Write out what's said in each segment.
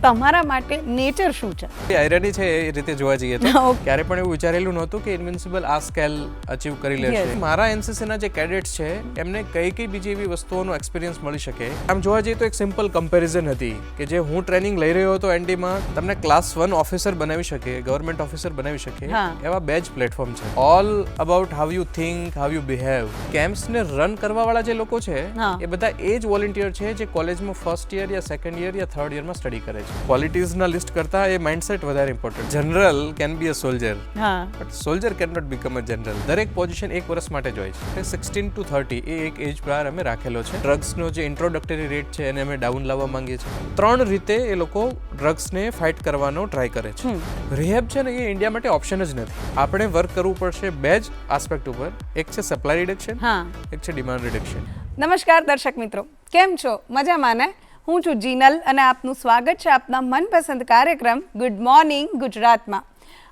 તમારા માટે નેચર શું છે? આયરની છે એ રીતે જોવા જઈએ તો ક્યારે પણ એવું વિચારેલું નહોતું કે ઇન્વિન્સિબલ આ સ્કેલ અચીવ કરી લેશે. મારા એનસીસીના જે કેડેટ્સ છે એમને કઈ બીજી એવી વસ્તુઓનો એક્સપિરિયન્સ મળી શકે. આમ જોવા જઈએ તો એક સિમ્પલ કમ્પેરિઝન હતી કે જે હું ટ્રેનિંગ લઈ રહ્યો હતો એનડીમાં તમને ક્લાસ 1 ઓફિસર બનાવી શકે, ગવર્મેન્ટ ઓફિસર બનાવી શકે એવા બે જ પ્લેટફોર્મ છે. All about how you think, how you behave. કેમ્પ્સને રન કરવા વાળા જે લોકો છે એ બધા એ જ વોલન્ટિયર છે જે કોલેજમાં ફર્સ્ટ યર યા સેકન્ડ યર યા થર્ડ યરમાં સ્ટડી કરે છે. ક્વોલિટીઝના લિસ્ટ કરતા એ માઇન્ડસેટ વધારે important. General can be a soldier, but soldier can not become a general. દરેક પોઝિશન 1 વર્ષ માટે જ હોય છે. 16 to 30 એ એક એજ બાર અમે રાખેલો છે. ડ્રગ્સનો જે ઇન્ટ્રોડક્ટરી રેટ છે એને અમે ડાઉન લાવવા માંગીએ છીએ. 3 રીતે એ લોકો ડ્રગ્સને ફાઇટ કરવાનો ટ્રાય કરે છે. રિહેબ છે ને એ ઇન્ડિયા માટે ઓપ્શન જ નથી. આપણે વર્ક કરવું પડશે બે જ આસ્પેક્ટ ઉપર. એક છે સપ્લાય રિડક્શન, એક છે ડિમાન્ડ રિડક્શન. નમસ્કાર દર્શક મિત્રો, કેમ છો? મજામાં ને? હું છું જીનલ અને આપનું સ્વાગત છે આપના મનપસંદ કાર્યક્રમ ગુડ મોર્નિંગ ગુજરાતમાં.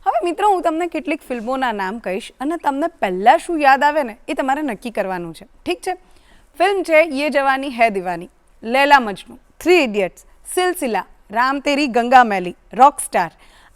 હવે મિત્રો, હું તમને કેટલીક ફિલ્મોના નામ કહીશ અને તમને પહેલાં શું યાદ આવે ને એ તમારે નક્કી કરવાનું છે. ઠીક છે? ફિલ્મ છે યે જવાની હૈ દીવાની, લૈલા મજનુ, 3 ઇડિયટ્સ, સિલસિલા, રામ તેરી ગંગા મેલી, રોકસ્ટાર.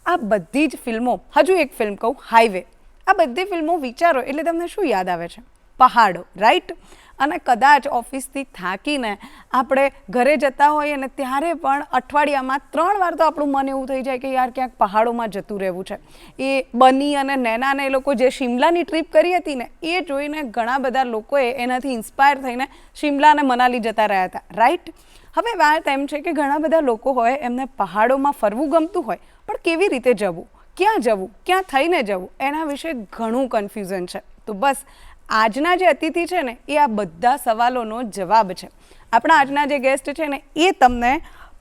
આ બધી જ ફિલ્મો, હજુ એક ફિલ્મ કહું, હાઈવે. આ બધી ફિલ્મો વિચારો એટલે તમને શું યાદ આવે છે? પહાડો, રાઈટ? અને કદાચ ઓફિસથી થાકીને આપણે ઘરે જતા હોઈએ અને ત્યારે પણ અઠવાડિયામાં 3 વાર તો આપણું મન એવું થઈ જાય કે યાર ક્યાંક પહાડોમાં જતું રહેવું છે. એ બની અને નૈનાને એ લોકો જે શિમલાની ટ્રીપ કરી હતી ને એ જોઈને ઘણા બધા લોકોએ એનાથી ઇન્સ્પાયર થઈને શિમલા અને મનાલી જતા રહ્યા હતા, રાઈટ? હવે વાત એમ છે કે ઘણા બધા લોકો હોય એમને પહાડોમાં ફરવું ગમતું હોય, પણ કેવી રીતે જવું, ક્યાં થઈને જવું, એના વિશે ઘણું કન્ફ્યુઝન છે. તો બસ આજના જે અતિથિ છે ને એ આ બધા સવાલોનો જવાબ છે. આપણા આજના જે ગેસ્ટ છે ને એ તમને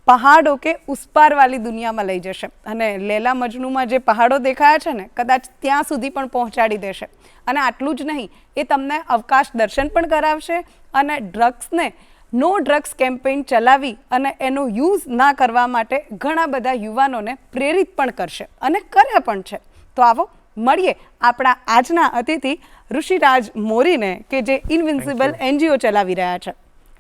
પહાડો કે ઉસ પારવાળી દુનિયામાં લઈ જશે અને લૈલા મજનુમાં જે પહાડો દેખાયા છે ને કદાચ ત્યાં સુધી પણ પહોંચાડી દેશે. અને આટલું જ નહીં, એ તમને અવકાશ દર્શન પણ કરાવશે અને ડ્રગ્સને નો ડ્રગ્સ કેમ્પેઇન ચલાવી અને એનો યુઝ ના કરવા માટે ઘણા બધા યુવાનોને પ્રેરિત પણ કરશે અને કર્યા પણ છે. તો આવો મળીએ આપણા આજના અતિથિ ઋષિરાજ મોરીને કે જે ઇન્વિન્સિબલ NGO ચલાવી રહ્યા છે,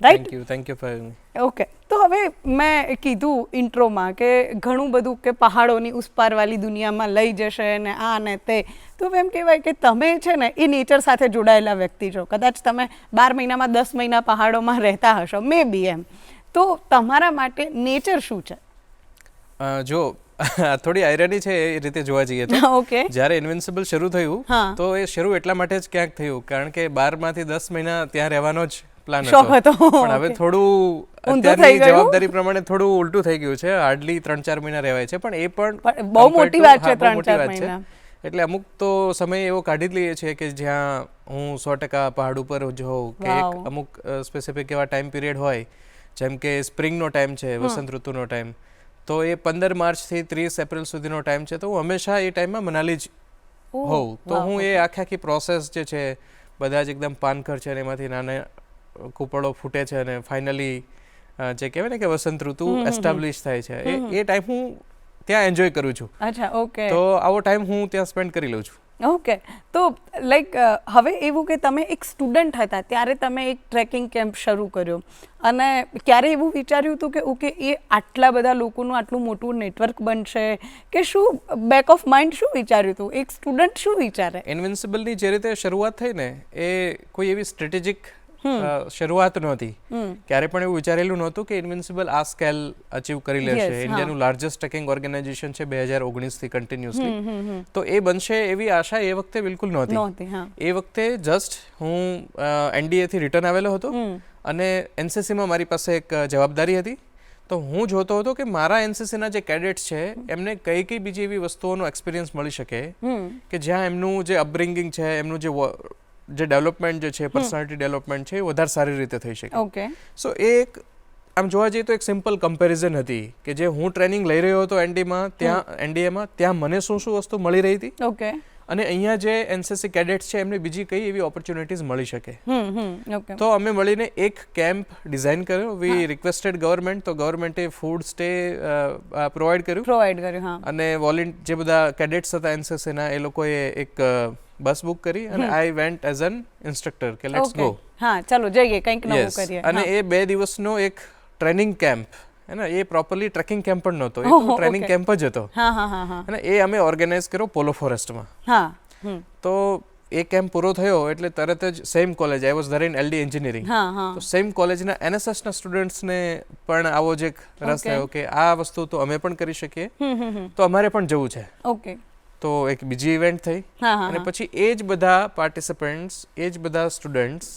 right? Thank you for having me. Okay, તો હવે મેં કીધું ઇન્ટ્રોમાં કે ઘણું બધું કે પહાડોની ઉસપારવાળી દુનિયામાં લઈ જશે ને આ ને તે. તો એમ કહેવાય કે તમે છે ને એ નેચર સાથે જોડાયેલા વ્યક્તિ છો. કદાચ તમે 12 મહિનામાં 10 મહિના પહાડોમાં રહેતા હશો, મે બી એમ. તો તમારા માટે નેચર શું છે? જો થોડી આયરની છે એ રીતે જોવા જઈએ તો જ્યારે ઇન્વિન્સિબલ શરૂ થયું તો એ શરૂ એટલા માટે જ ક્યાંક થયું કારણ કે 12 માંથી 10 મહિના ત્યાં રહેવાનો જ પ્લાન હતો. પણ હવે થોડું અત્યારની જવાબદારી પ્રમાણે થોડું ઉલટું થઈ ગયું છે. હાર્ડલી 3-4 મહિના રહેવાય છે, પણ એ પણ બહુ મોટી વાત છે 3-4 મહિના. એટલે અમુક તો સમય એવો કાઢી જ લઈએ છીએ કે જ્યાં હું 100% પહાડ ઉપર જ હોઉં કે અમુક સ્પેસિફિક એવા ટાઈમ પીરિયડ હોય જેમ કે સ્પ્રિંગનો ટાઈમ છે, વસંત ઋતુનો ટાઈમ, તો એ 15 માર્ચથી 30 એપ્રિલ સુધીનો ટાઈમ છે. તો હું હંમેશા એ ટાઈમમાં મનાલી જ હોઉં. તો હું એ આખી પ્રોસેસ જે છે બધા જ એકદમ પાનખર છે અને એમાંથી નાના કૂપળો ફૂટે છે અને ફાઇનલી જે કહેવાય ને કે વસંત ઋતુ એસ્ટાબ્લિશ થાય છે એ ટાઈમ હું ત્યાં એન્જોય કરું છું. અચ્છા, ઓકે. તો આવો ટાઈમ હું ત્યાં સ્પેન્ડ કરી લઉં છું. ઓકે, તો લાઈક હવે એવું કે તમે એક સ્ટુડન્ટ હતા ત્યારે તમે એક ટ્રેકિંગ કેમ્પ શરૂ કર્યો અને ક્યારે એવું વિચાર્યું હતું કે ઓકે એ આટલા બધા લોકોનું આટલું મોટું નેટવર્ક બનશે કે શું બેક ઓફ માઇન્ડ શું વિચાર્યું હતું? એક સ્ટુડન્ટ શું વિચારે? ઇન્વિન્સિબલની જે રીતે શરૂઆત થઈ ને એ કોઈ એવી સ્ટ્રેટેજિક શરૂઆત નહોતી. ક્યારે પણ એવું વિચારેલું નહોતું કે ઇન્વિન્સિબલ આ સ્કેલ અચીવ કરી લેશે. ઇન્ડિયાનું લાર્જેસ્ટ ટ્રેકિંગ ઓર્ગેનાઇઝેશન છે 2019 થી કન્ટિન્યુઅસલી. તો એ બનશે એવી આશા એ વખતે બિલકુલ નહોતી. એ વખતે જસ્ટ હું NDA થી રિટર્ન આવેલો હતો અને NCCમાં મારી પાસે એક જવાબદારી હતી. તો હું જોતો હતો કે મારા NCCના જે કેડેટ્સ છે એમને કઈ બીજી એવી વસ્તુઓનો એક્સપિરિયન્સ મળી શકે કે જ્યાં એમનું જે અપબ્રિંગિંગ છે, એમનું જે ડેવલપમેન્ટ જે છે, પર્સનાલિટી ડેવલપમેન્ટ છે એ વધારે સારી રીતે થઈ શકે. ઓકે. સો એ એક આમ જોવા જઈએ તો એક સિમ્પલ કમ્પેરિઝન હતી કે જે હું ટ્રેનિંગ લઈ રહ્યો હતો NDAમાં ત્યાં મને શું વસ્તુ મળી રહી હતી. ઓકે. અને અહીંયા જે NCC કેડેટ્સ છે એમને બીજી કઈ એવી ઓપોર્ચ્યુનિટીઝ મળી શકે. તો અમે મળીને એક કેમ્પ ડિઝાઇન કર્યો. વી રિક્વેસ્ટેડ ગવર્મેન્ટ, તો ગવર્મેન્ટે ફૂડ સ્ટે પ્રોવાઈડ કર્યું. અને જે બધા કેડેટ્સ હતા NCCના એ લોકોએ એક બસ બુક કરી અને I went as an instructor કે લેટ્સ ગો. હા, ચાલો જઈએ, કંઈક નવું કરીએ. અને એ 2 દિવસનો એક ટ્રેનિંગ કેમ્પ હે ને, એ પ્રોપરલી ટ્રેકિંગ કેમ્પ પણ નહોતો, એ તો ટ્રેનિંગ કેમ્પ જ હતો. અને એ અમે ઓર્ગેનાઇઝ કર્યો પોલો ફોરેસ્ટમાં. તો એ કેમ્પ પૂરો થયો એટલે તરત જ same college, I was there in LD engineering, તો સેમ કોલેજના NSSના સ્ટુડન્ટ્સને પણ આવો જ એક રસ થયો કે આ વસ્તુ તો અમે પણ કરી શકીએ, તો અમારે પણ જવું છે. ઓકે. તો એક બીજી ઇવેન્ટ થઈ અને પછી એ જ બધા પાર્ટિસિપન્ટ્સ, એ જ બધા સ્ટુડન્ટ્સ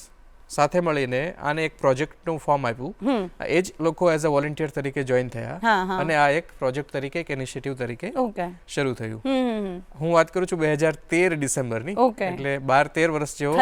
સાથે મળીને આને એક પ્રોજેક્ટનું ફોર્મ આપ્યું. એ જ લોકો એઝ અ વોલન્ટિયર તરીકે જોઈન થયા અને આ એક પ્રોજેક્ટ તરીકે, એક ઇનિશિયેટિવ તરીકે શરૂ થયું. હું વાત કરું છું 2013 ડિસેમ્બરની, એટલે 12-13 વર્ષ જેવો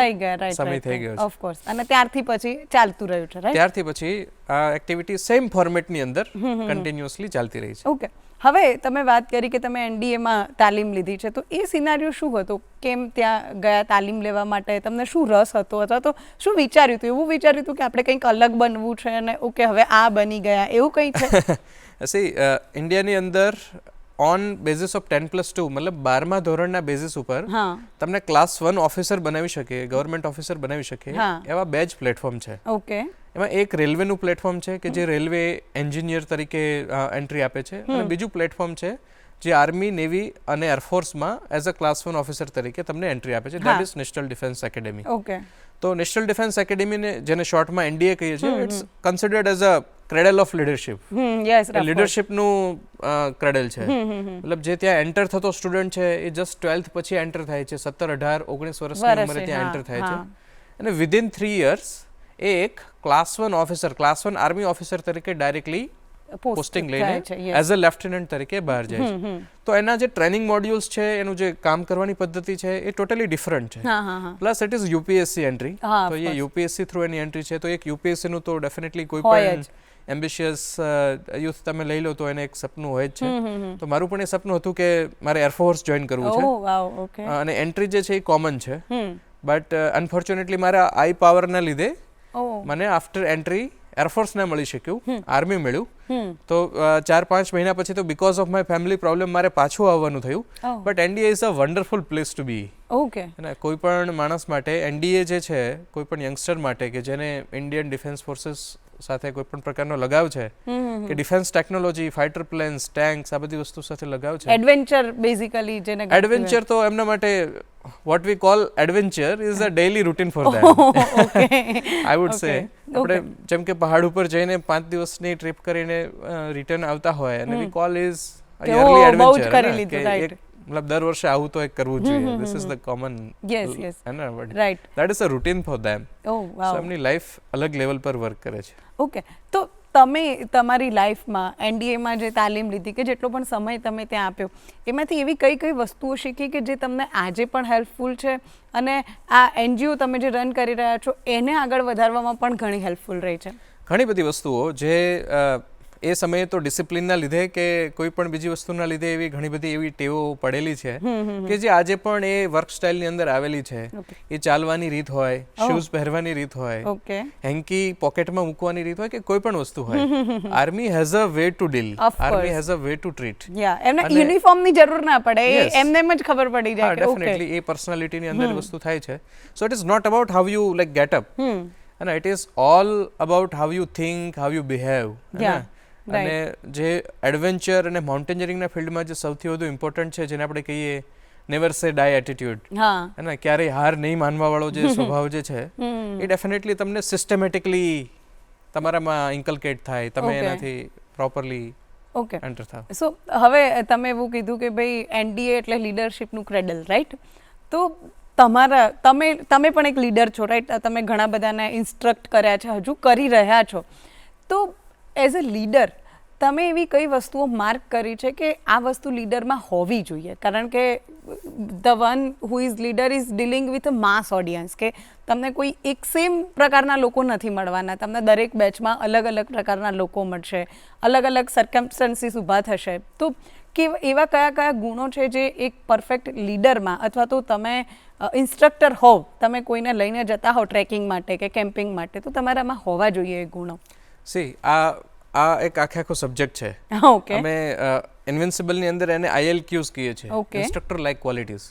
સમય થઈ ગયો છે. Of course. અને ત્યારથી પછી ચાલતું રહ્યું છે, રાઈટ? ત્યારથી પછી આ એક્ટિવિટી સેમ ફોર્મેટની અંદર કન્ટિન્યુઅસલી ચાલતી રહી છે. ઓકે. હવે તમે વાત કરી કે તમે NDAમાં તાલીમ લીધી છે, તો એ સિનારીઓ શું હતો? કેમ ત્યાં ગયા તાલીમ લેવા માટે? તમને શું રસ હતો, અથવા તો શું વિચાર્યું હતું? એવું વિચાર્યું હતું કે આપણે કંઈક અલગ બનવું છે અને ઓકે હવે આ બની ગયા, એવું કંઈ છે? સી ઇન્ડિયાની અંદર ઓન બેઝિસ ઓફ 10+2 મતલબ 12મા ધોરણના બેઝિસ ઉપર તમને ક્લાસ 1 ઓફિસર બનાવી શકે, ગવર્મેન્ટ ઓફિસર બનાવી શકે એવા 2 જ પ્લેટફોર્મ છે. ઓકે. એમાં એક રેલવેનું પ્લેટફોર્મ છે કે જે રેલવે એન્જિનિયર તરીકે એન્ટ્રી આપે છે, અને બીજું પ્લેટફોર્મ છે જે આર્મી, નેવી અને એરફોર્સમાં એઝ અ ક્લાસ 1 ઓફિસર તરીકે તમને એન્ટ્રી આપે છે, that is national defence academy. Okay. તો નેશનલ ડિફેન્સ એકેડેમીને, જેને શોર્ટમાં NDA કહીએ છીએ, it's considered as a cradle of leadership. લીડરશિપનું ક્રેડલ છે. મતલબ જે ત્યાં એન્ટર થતો સ્ટુડન્ટ છે એ જસ્ટ 12th પછી એન્ટર થાય છે, 17, 18, 19 વર્ષની ઉંમરે ત્યાં એન્ટર થાય છે, અને વિધિન 3 years એ એક class 1 officer, class 1 army officer તરીકે ડાયરેક્ટલી પોસ્ટિંગ લઈને એઝ અ લેફ્ટનન્ટ તરીકે બહાર જાય છે. તો એના જે ટ્રેનિંગ મોડ્યુલ્સ છે, એનું જે કામ કરવાની પદ્ધતિ છે, એ ટોટલી ડિફરન્ટ છે. Plus it is UPSC entry, તો એ UPSC થ્રુ એની એન્ટ્રી છે. તો એક UPSC નું તો ડેફિનેટલી કોઈ પણ એમ્બિશિયસ યુથ તમે લઈ લો તો એને એક સપનું હોય જ છે. તો મારું પણ એ સપનું હતું કે મારે એરફોર્સ જોઈન કરવું છે, અને એન્ટ્રી જે છે એ કોમન છે, બટ અનફોર્ચ્યુનેટલી મારા આઈ પાવરના લીધે મને આફ્ટર એન્ટ્રી એરફોર્સ ના મળી શક્યું, આર્મી મળ્યું. તો 4-5 મહિના પછી તો because of my family problem મારે પાછું આવવાનું થયું. But NDA is a wonderful place to be. Okay. અને કોઈ પણ માણસ માટે NDA જે છે, કોઈ પણ યંગસ્ટર માટે કે જેને ઇન્ડિયન ડિફેન્સ ફોર્સીસ સાથે કોઈ પણ પ્રકારનો લગાવ છે, કે defence technology, fighter planes, tanks, આ બધી વસ્તુ સાથે લગાવ છે, એડવેન્ચર બેઝિકલી જેને એડવેન્ચર, તો એમના માટે what we call adventure is a daily routine for them. I would say આપણે જેમ કે પહાડ ઉપર જઈને 5 દિવસની ટ્રીપ કરીને રિટર્ન આવતા હોય, અને we call is a yearly adventure. મતલબ દર વર્ષે આવું તો એક કરવું જ જોઈએ. This is the common, right, that is a routine for them. So એમની લાઈફ અલગ લેવલ પર વર્ક કરે છે. ઓકે. તો તમે તમારી લાઈફમાં NDAમાં જે તાલીમ લીધી, કે જેટલો પણ સમય તમે ત્યાં આપ્યો, એમાંથી એવી કઈ કઈ વસ્તુઓ શીખી કે જે તમને આજે પણ હેલ્પફુલ છે, અને આ NGO તમે જે રન કરી રહ્યા છો એને આગળ વધારવામાં પણ ઘણી હેલ્પફુલ રહી છે? ઘણી બધી વસ્તુઓ જે એ સમયે તો ડિસિપ્લિનના લીધે કે કોઈ પણ બીજી વસ્તુના લીધે એવી ઘણી બધી એવી ટેવો પડેલી છે કે જે આજે પણ એ વર્ક સ્ટાઇલની અંદર આવેલી છે. એ ચાલવાની રીત હોય, શૂઝ પહેરવાની રીત હોય, હેન્કી પોકેટમાં મૂકવાની રીત હોય, કે કોઈ પણ વસ્તુ હોય, army has a way to deal, army has a way to treat. એમને યુનિફોર્મની જરૂર ના પડે, એમને એમ જ ખબર પડી જાય. ડેફિનેટલી એ પર્સનાલિટીની અંદર વસ્તુ થાય છે. So it is not about how you like get up, અને it is all about how you think, how you behave. અને જે એડવેન્ચર અને માઉન્ટેનિયરિંગના ફિલ્ડમાં જે સૌથી વધુ ઇમ્પોર્ટન્ટ છે, જેને આપણે કહીએ નેવર સે ડાય એટીટ્યુડ, અને ક્યારેય હાર નહીં માનવા વાળો જે સ્વભાવ જે છે, એ ડેફિનેટલી તમને સિસ્ટમેટિકલી તમારામાં ઇન્કલ્કેટ થાય, તમે એનાથી પ્રોપરલી એન્ટર થાવ. સો હવે તમે એવું કીધું કે ભાઈ NDA એટલે લીડરશિપનું ક્રેડલ, રાઈટ? તો તમે પણ એક લીડર છો, રાઈટ? તમે ઘણા બધાને ઇન્સ્ટ્રક્ટ કર્યા છે, હજુ કરી રહ્યા છો. તો એઝ અ લીડર તમે એવી કઈ વસ્તુઓ માર્ક કરી છે કે આ વસ્તુ લીડરમાં હોવી જોઈએ? કારણ કે the one who is leader is dealing with a mass audience, કે તમને કોઈ એક સેમ પ્રકારના લોકો નથી મળવાના, તમને દરેક બેચમાં અલગ અલગ પ્રકારના લોકો મળશે, અલગ અલગ સર્કમસ્ટન્સીસ ઊભા થશે. તો એવા કયા કયા ગુણો છે જે એક પરફેક્ટ લીડરમાં, અથવા તો તમે ઇન્સ્ટ્રક્ટર હોવ, તમે કોઈને લઈને જતા હો ટ્રેકિંગ માટે કે કેમ્પિંગ માટે, તો તમારામાં હોવા જોઈએ એ ગુણો? સી આ એક આખો સબ્જેક્ટ છે. અમે ઇન્વિન્સિબલની અંદર એને ILQs કહીએ છીએ, ઇન્સ્ટ્રક્ટર લાઇક ક્વોલિટીઝ.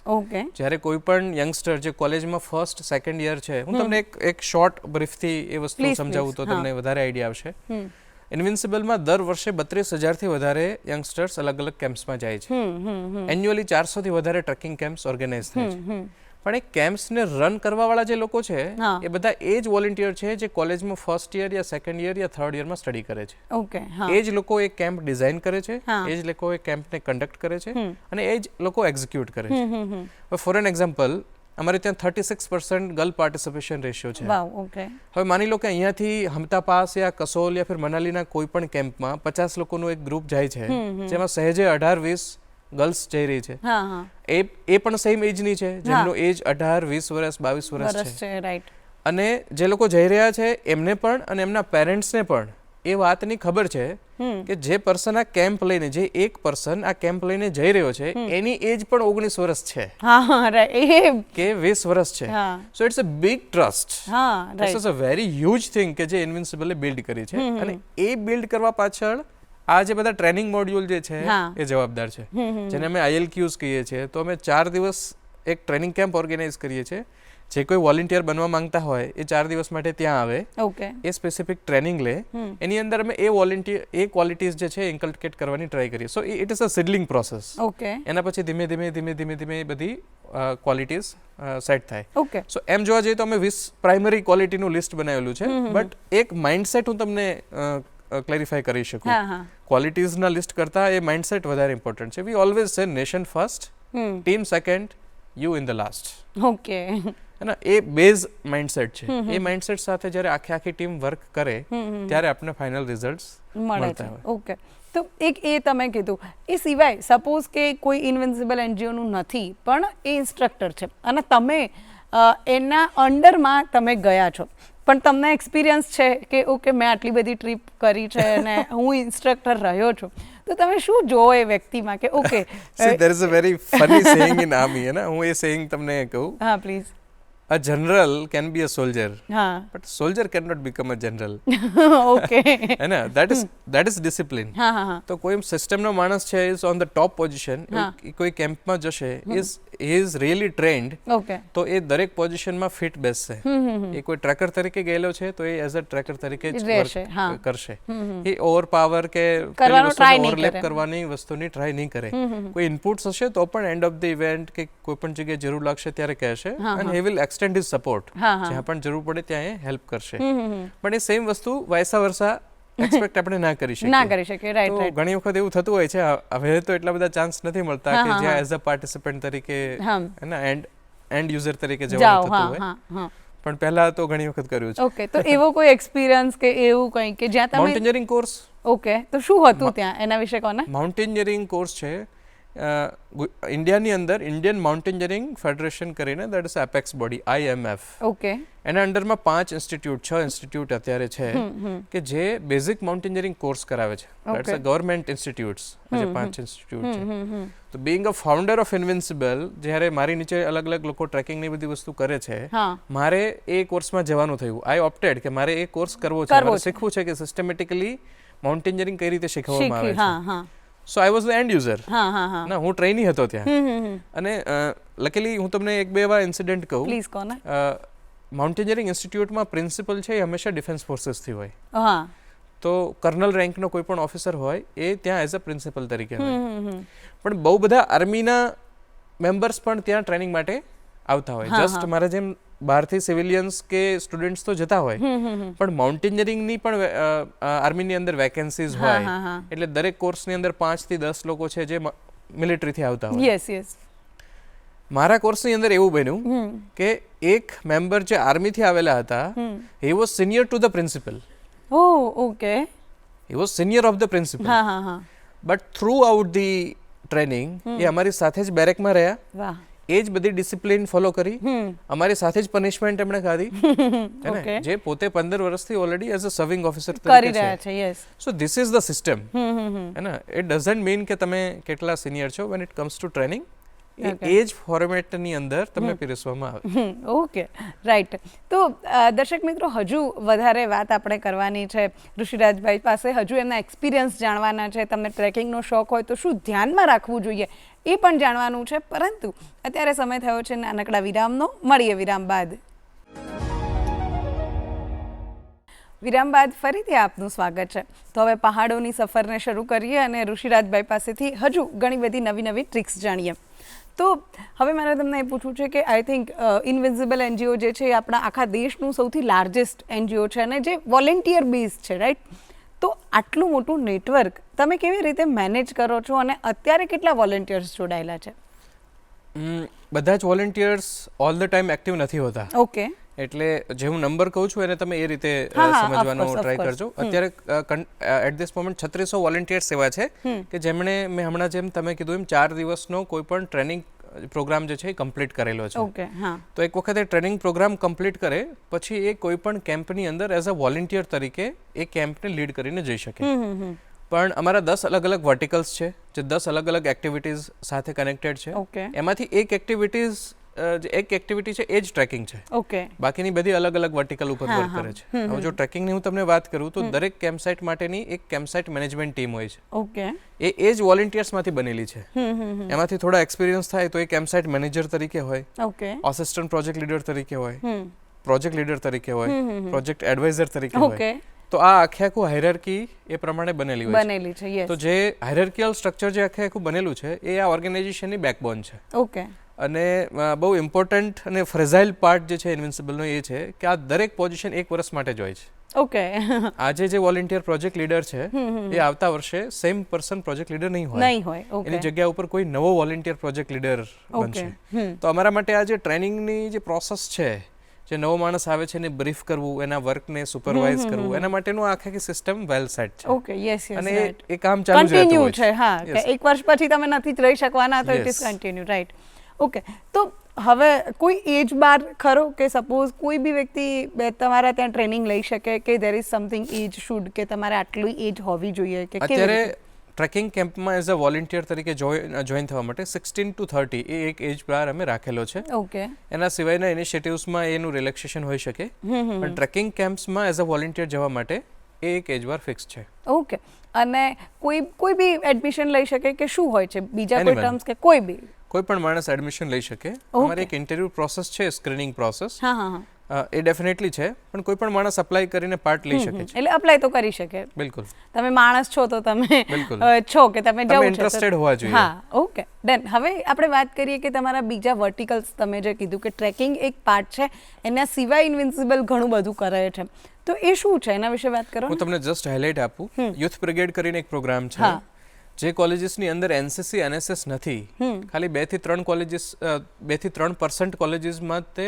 જ્યારે કોઈ પણ યંગસ્ટર જે કોલેજમાં ફર્સ્ટ સેકન્ડ યર છે, હું તમને એક શોર્ટ બ્રીફથી એ વસ્તુ સમજાવું તો તમને વધારે આઈડિયા આવશે. ઇન્વિન્સિબલમાં દર વર્ષે 32,000થી વધારે યંગસ્ટર્સ અલગ અલગ કેમ્પ્સમાં જાય છે. એન્યુઅલી 400થી વધારે ટ્રેકિંગ કેમ્પ્સ ઓર્ગેનાઇઝ થાય છે. પણ એ કેમ્પ્સને રન કરવાવાળા જે લોકો છે એ બધા એ જ વોલન્ટિયર છે જે કોલેજમાં ફર્સ્ટ યર યા સેકન્ડ યર યા થર્ડ યરમાં સ્ટડી કરે છે. ઓકે, એ જ લોકો એ કેમ્પ ડિઝાઇન કરે છે, એ જ લોકો એ કેમ્પને કન્ડક્ટ કરે છે અને એ જ લોકો એક્ઝિક્યુટ કરે છે. ફોર એન એક્ઝામ્પલ, અમારે ત્યાં 36% ગર્લ પાર્ટિસિપેશન રેશિયો છે. વાવ, ઓકે. હવે માની લો કે અહીંયાથી હમતા પાસ યા કસોલ યા ફિર મનાલીના કોઈ પણ કેમ્પમાં 50 લોકોનું એક ગ્રુપ જાય છે જેમાં સહેજે 18-20 ગર્લ્સ જઈ રહી છે. એ પણ સેમ એજની છે, જેમનું એજ 18, 20 વર્ષ, 22 વર્ષ છે. રાઈટ. અને જે લોકો જઈ રહ્યા છે એમને પણ અને એમના પેરેન્ટ્સને પણ એ વાતની ખબર છે કે જે પર્સન આ કેમ્પ લઈને, જે એક પર્સન આ કેમ્પ લઈને જઈ રહ્યો છે એની એજ પણ 19 વર્ષ છે કે 20 વર્ષ છે. So it's a big trust. This is a very huge thing કે જે ઇન્વિન્સિબલે બિલ્ડ કરી છે. અને એ બિલ્ડ કરવા પાછળ આ જે બધા ટ્રેનિંગ મોડ્યુલ જે છે એ જવાબદાર છે, જેને અમે ILQs કહીએ છીએ. તો અમે 4 દિવસ એક ટ્રેનિંગ કેમ્પ ઓર્ગેનાઇઝ કરીએ છીએ. જે કોઈ વોલન્ટિયર બનવા માંગતા હોય એ 4 દિવસ માટે ત્યાં આવે, એ સ્પેસિફિક ટ્રેનિંગ લે. એની અંદર અમે એ ક્વોલિટીઝ જે છે ઇન્કલ્કેટ કરવાની ટ્રાય કરીએ. So it is a seedling process. એના પછી ધીમે ધીમે બધી ક્વોલિટીઝ સેટ થાય. સો એમ જોવા જઈએ તો અમે 20 પ્રાઇમરી ક્વોલિટીનું લિસ્ટ બનાવેલું છે. બટ એક માઇન્ડસેટ હું તમને ક્લેરિફાય કરી શકું. ક્વોલિટીઝના લિસ્ટ કરતાં એ માઇન્ડસેટ વધારે ઇમ્પોર્ટન્ટ છે. વી always say nation first, team second, you in the last. Okay. અને એ બેઝ માઇન્ડસેટ છે. એ માઇન્ડસેટ સાથે જ્યારે આખી ટીમ વર્ક કરે ત્યારે આપણને ફાઇનલ રિઝલ્ટ્સ મળતા હોય. ઓકે. તો એક એ તમે કીધું, એ સિવાય સપોઝ કે કોઈ ઇન્વિન્સિબલ NGOનું નથી પણ એ ઇન્સ્ટ્રક્ટર છે અને તમે એના અંડરમાં તમે ગયા છો, પણ તમને એક્સપિરિયન્સ છે કે ઓકે મેં આટલી બધી ટ્રીપ કરી છે અને હું ઇન્સ્ટ્રક્ટર રહ્યો છું, તો તમે શું જોવો એ વ્યક્તિમાં કે okay? there is a very funny saying in army, है ना? હું એ saying તમને કહું. હા, please. A general can be a soldier, but soldier cannot become a general. Okay. है ना? That is discipline. તો કોઈ સિસ્ટમનો માણસ છે, is on the top position, કોઈ કેમ્પમાં જશે, he is really trained, તો એ દરેક પોઝિશનમાં ફિટ બેસશે. એ કોઈ ટ્રેકર તરીકે ગયેલો છે તો એ એઝ અ ટ્રેકર તરીકે જ વર્ક કરશે. એ ઓવરપાવર કે ઓવરલેપ કરવાની વસ્તુની ટ્રાય નહીં કરે. કોઈ ઇનપુટ્સ હશે તો પણ એન્ડ ઓફ ધ ઇવેન્ટ કે કોઈ પણ જગ્યાએ જરૂર લાગશે ત્યારે કહેશે, and he will extend his support. જ્યાં પણ જરૂર પડે ત્યાં એ હેલ્પ કરશે. પણ એ સેમ વસ્તુ વાયસા વર્સા એક્સપેક્ટ આપણે ના કરી શકીએ. રાઈટ. તો ઘણી વખત એવું થતું હોય છે. હવે તો એટલા બધા ચાન્સ નથી મળતા કે જ્યાં એઝ અ પાર્ટિસિપન્ટ તરીકે એન્ડ યુઝર તરીકે જવાનું થતું હોય. પણ પહેલા તો ઘણી વખત કર્યું છે. ઓકે. તો એવો કોઈ એક્સપિરિયન્સ કે એવું કંઈ કે જ્યાં તમે માઉન્ટેનિયરિંગ કોર્સ? ઓકે. તો શું હતું ત્યાં, એના વિશે કહો ને. માઉન્ટેનિયરિંગ કોર્સ છે ઇન્ડિયાની અંદર ઇન્ડિયન માઉન્ટેનિયરિંગ ફેડરેશન કરીને, that is apex body, IMF. Okay. એના અંડરમાં 5 ઇન્સ્ટિટ્યૂટ, 6 ઇન્સ્ટિટ્યૂટ અત્યારે છે કે જે બેઝિક માઉન્ટેનિયરિંગ કોર્સ કરાવે છે. That's a government institutes. જે 5 ઇન્સ્ટિટ્યૂટ છે. તો being a founder of invincible, જ્યારે મારી નીચે અલગ અલગ લોકો ટ્રેકિંગની બધી વસ્તુ કરે છે, મારે એ કોર્સમાં જવાનું થયું. આઈ ઓપ્ટેડ કે મારે એ કોર્સ કરવો છે, મારે શીખવું છે કે સિસ્ટમેટિકલી માઉન્ટેનિયરિંગ કઈ રીતે શીખવવામાં આવે છે. So I was the end user. ના, હું ટ્રેની હતો ત્યાં. અને લકીલી હું તમને એક બે એવા ઇન્સિડન્ટ કહું. પ્લીઝ કહો ને. માઉન્ટેનિયરિંગ ઇન્સ્ટિટ્યૂટમાં પ્રિન્સિપલ છે એ હંમેશા ડિફેન્સ ફોર્સીસથી હોય. તો કર્નલ રેન્કનો કોઈ પણ ઓફિસર હોય એ ત્યાં એઝ અ પ્રિન્સિપલ તરીકે હોય. પણ બહુ બધા આર્મીના મેમ્બર્સ પણ ત્યાં ટ્રેનિંગ માટે આવતા હોય. જસ્ટ મારા જેમ બહારથી સિવિલિયન્સ કે સ્ટુડન્ટ્સ તો જતા હોય, પણ માઉન્ટેનિયરિંગની પણ આર્મીની અંદર વેકેન્સીઝ હોય. એટલે દરેક કોર્સની અંદર 5 થી 10 લોકો છે જે મિલિટરીથી આવતા હોય. Yes, yes. મારા કોર્સની અંદર એવું બન્યું કે એક મેમ્બર જે આર્મીથી આવેલા હતા, he was senior to the principal. Okay. He was senior of the principal. But throughout the training એ અમારી સાથે જ બેરેકમાં રહ્યા. એ જ બધી ડિસિપ્લિન ફોલો કરી, અમારી સાથે જ પનિશમેન્ટ એમણે ખાધી, જે પોતે 15 વર્ષથી already as a serving officer કરી રહ્યા છે. Yes. So this is the system. હે ને? ઇટ ડઝન્ટ મીન કે તમે કેટલા સિનિયર છો. When it comes to training, એ જ ફોર્મેટની અંદર તમને પીરસવામાં આવે. Okay, right. તો દર્શક મિત્રો, હજુ વધારે વાત આપણે કરવાની છે ઋષિરાજભાઈ પાસે. હજુ એમના એક્સપિરિયન્સ જાણવાના છે. તમને ટ્રેકિંગનો શોખ હોય તો શું ધ્યાનમાં રાખવું જોઈએ એ પણ જાણવાનું છે. પરંતુ અત્યારે સમય થયો છે નાનકડા વિરામનો. મળીએ વિરામ બાદ. વિરામ બાદ ફરીથી આપનું સ્વાગત છે. તો હવે પહાડોની સફરને શરૂ કરીએ અને ઋષિરાજભાઈ પાસેથી હજુ ઘણી બધી નવી નવી ટ્રિક્સ જાણીએ. તો હવે મારે તમને એ પૂછવું છે કે આઈ થિંક ઇનવિઝિબલ એનજીઓ જે છે એ આપણા આખા દેશનું સૌથી લાર્જેસ્ટ એનજીઓ છે અને જે વોલેન્ટિયર બેઝ છે, રાઈટ? તો આટલું મોટું નેટવર્ક તમે કેવી રીતે મેનેજ કરો છો અને અત્યારે કેટલા વોલેન્ટિયર્સ જોડાયેલા છે? બધા જ volunteers all the time active નથી હોતા. ઓકે. એટલે જે હું નંબર કહું છું એને તમે એ રીતે સમજવાનો ટ્રાય કરજો. અત્યારે એટ ધીસ મોમેન્ટ 3600 વોલેન્ટિયર્સ એવા છે કે જેમણે મેં હમણાં જેમ તમે કીધું એમ 4 દિવસનો કોઈ પણ ટ્રેનિંગ પ્રોગ્રામ જે છે એ કમ્પ્લીટ કરેલો છે. ઓકે. હા. તો એક વખત એ ટ્રેનિંગ પ્રોગ્રામ કમ્પ્લીટ કરે પછી એ કોઈ પણ કેમ્પની અંદર એઝ અ વોલેન્ટિયર તરીકે એ કેમ્પને લીડ કરીને જઈ શકે. પણ અમારા 10 અલગ અલગ વર્ટિકલ્સ છે જે 10 અલગ અલગ એક્ટિવિટીઝ સાથે કનેક્ટેડ છે. ઓકે. એમાંથી એક એક્ટિવિટી છે એ જ ટ્રેકિંગ છે. ઓકે. બાકીની બધી અલગ અલગ વર્ટિકલ ઉપર વર્ક કરે છે. હવે જો ટ્રેકિંગની હું તમને વાત કરું તો દરેક કેમ્પસાઇટ માટેની એક કેમ્પસાઇટ મેનેજમેન્ટ ટીમ હોય છે. ઓકે. એ જ વોલેન્ટિયર્સમાંથી બનેલી છે. એમાંથી થોડા એક્સપિરિયન્સ થાય તો એ કેમ્પસાઇટ મેનેજર તરીકે હોય, ઓકે, અસિસ્ટન્ટ પ્રોજેક્ટ લીડર તરીકે હોય, પ્રોજેક્ટ લીડર તરીકે હોય, પ્રોજેક્ટ એડવાઇઝર તરીકે હોય. તો આ આખું હાયરાર્કી એ પ્રમાણે બનેલી હોય છે. તો જે હાયરાર્કિયલ સ્ટ્રક્ચર જે આખું બનેલું છે એ આ ઓર્ગેનાઇઝેશનની બેકબોન છે. ઓકે. અને બહુ ઇમ્પોર્ટન્ટ અને ફ્રેઝાઇલ પાર્ટ જે છે ઇન્વિન્સિબલનો એ છે કે આ દરેક પોઝિશન 1 વર્ષ માટે જ હોય છે. ઓકે. આજે જે વોલેન્ટિયર પ્રોજેક્ટ લીડર છે એ આવતા વર્ષે સેમ પર્સન પ્રોજેક્ટ લીડર નહીં હોય. એની જગ્યા ઉપર કોઈ નવો વોલેન્ટિયર પ્રોજેક્ટ લીડર બનશે. તો અમારા માટે આ જે ટ્રેનિંગની જે પ્રોસેસ છે, જે નવો માણસ આવે છે એને બ્રીફ કરવું, એના વર્કને સુપરવાઇઝ કરવું, એના માટેનું આખી સિસ્ટમ વેલ સેટ છે. ઓકે. Yes, yes. અને એ કામ ચાલુ જ રહેતું હોય છે. હા, કે 1 વર્ષ પછી તમે નથી જ રહી શકવાના, તો it is continue, right? Okay. તો હવે કોઈ એજ બાર ખરો કે સપોઝ કોઈ બી વ્યક્તિ તમારા ત્યાં ટ્રેનિંગ લઈ શકે કે ધેર ઇઝ સમથિંગ એજ શુડ કે તમારે આટલી એજ હોવી જોઈએ કે અત્યારે ટ્રેકિંગ કેમ્પમાં એઝ અ વોલેન્ટિયર તરીકે જોઈન થવા માટે 16 to 30 એ એક એજ બાર અમે રાખેલો છે. ઓકે. એના સિવાયના ઇનિશિયેટિવ્સમાં એનું રિલેક્સેશન હોઈ શકે, પણ ટ્રેકિંગ કેમ્પ્સમાં એઝ અ વોલેન્ટિયર જવા માટે એ એક એજ બાર ફિક્સ છે. ઓકે. અને કોઈ બી એડમિશન લઈ શકે કે શું હોય છે બીજા કોઈ ટર્મ્સ કે કોઈ પણ માણસ એડમિશન લઈ શકે. અમારી એક ઇન્ટરવ્યુ પ્રોસેસ છે, સ્ક્રીનિંગ પ્રોસેસ. એ ડેફિનેટલી છે, પણ કોઈ પણ માણસ અપ્લાય કરીને પાર્ટ લઈ શકે છે. એટલે અપ્લાય તો કરી શકે. બિલકુલ. તમે માણસ છો તો તમે છો કે તમે જવું છે, ઇન્ટરેસ્ટેડ હોવા જોઈએ. હા. ઓકે. ડન. હવે આપણે વાત કરીએ કે તમારા બીજા વર્ટિકલ્સ તમે જે કીધું કે ટ્રેકિંગ એક પાર્ટ છે, એના સિવાય ઇન્વિન્સિબલ ઘણું બધું કરે છે, તો એ શું છે એના વિશે વાત કરો. હું તમને જસ્ટ હાઇલાઇટ આપું. યુથ બ્રિગેડ કરીને એક પ્રોગ્રામ છે જે કોલેજીસની અંદર એનસીસી એનએસએસ નથી, ખાલી 2 થી 3% કોલેજીસમાં તે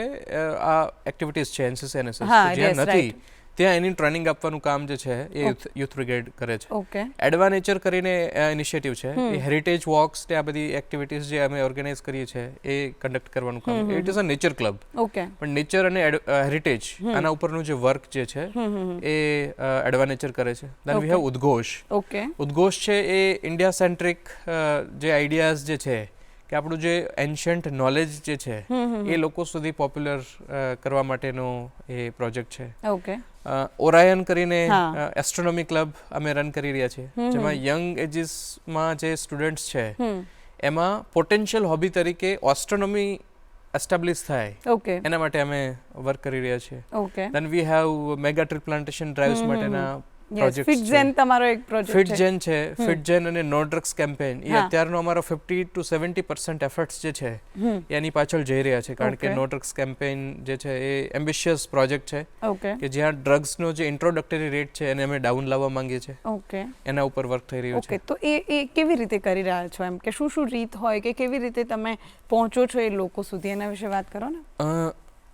આ એક્ટિવિટીઝ છે એનસીસી એનએસએસ. જ્યાં નથી ત્યાં એની ટ્રેનિંગ આપવાનું કામ જે છે એ યુથ બ્રિગેડ કરે છે. ઓકે. એડવાનેચર કરીને ઇનિશિયેટિવ છે, એ હેરિટેજ વોક્સ ને આ બધી એક્ટિવિટીઝ જે અમે ઓર્ગેનાઇઝ કરીએ છીએ એ કન્ડક્ટ કરવાનું કામ. It is a nature club. Okay. પણ નેચર અને હેરિટેજ આના ઉપરનું જે વર્ક જે છે એ એડવાનેચર કરે છે. Then we have Udghosh. Okay. Udghosh છે એ ઇન્ડિયા સેન્ટ્રિક જે આઈડિયાઝ જે છે કે આપણું જે એન્શન્ટ નોલેજ જે છે એ લોકો સુધી પોપ્યુલર કરવા માટેનો એ પ્રોજેક્ટ છે. ઓકે. ઓરાયન કરીને એસ્ટ્રોનોમી ક્લબ અમે રન કરી રહ્યા છીએ, જેમાં યંગ એજીસમાં જે સ્ટુડન્ટ્સ છે એમાં પોટેન્શિયલ હોબી તરીકે એસ્ટ્રોનોમી એસ્ટાબ્લિશ થાય. ઓકે. એના માટે અમે વર્ક કરી રહ્યા છીએ. Okay. Than we have mega tree plantation drives માટેના પ્રોજેક્ટ. ફિટજેન તમારો એક પ્રોજેક્ટ છે. ફિટજેન છે, ફિટજેન અને નો ડ્રગ્સ કેમ્પેન. એ અત્યારનો અમારો 50 to 70% એફર્ટ્સ જે છે એની પાછળ જઈ રહ્યા છે, કારણ કે નો ડ્રગ્સ કેમ્પેન જે છે એ એમ્બિશિયસ પ્રોજેક્ટ છે કે જ્યાં ડ્રગ્સનો જે ઇન્ટ્રોડક્ટરી રેટ છે એને અમે ડાઉન લાવવા માંગીએ છીએ. ઓકે. એના ઉપર વર્ક થઈ રહ્યું છે. ઓકે. તો એ કેવી રીતે કરી રહ્યા છો, એમ કે શું રીત હોય કે કેવી રીતે તમે પહોંચો છો એ લોકો સુધી, એના વિશે વાત કરો ને.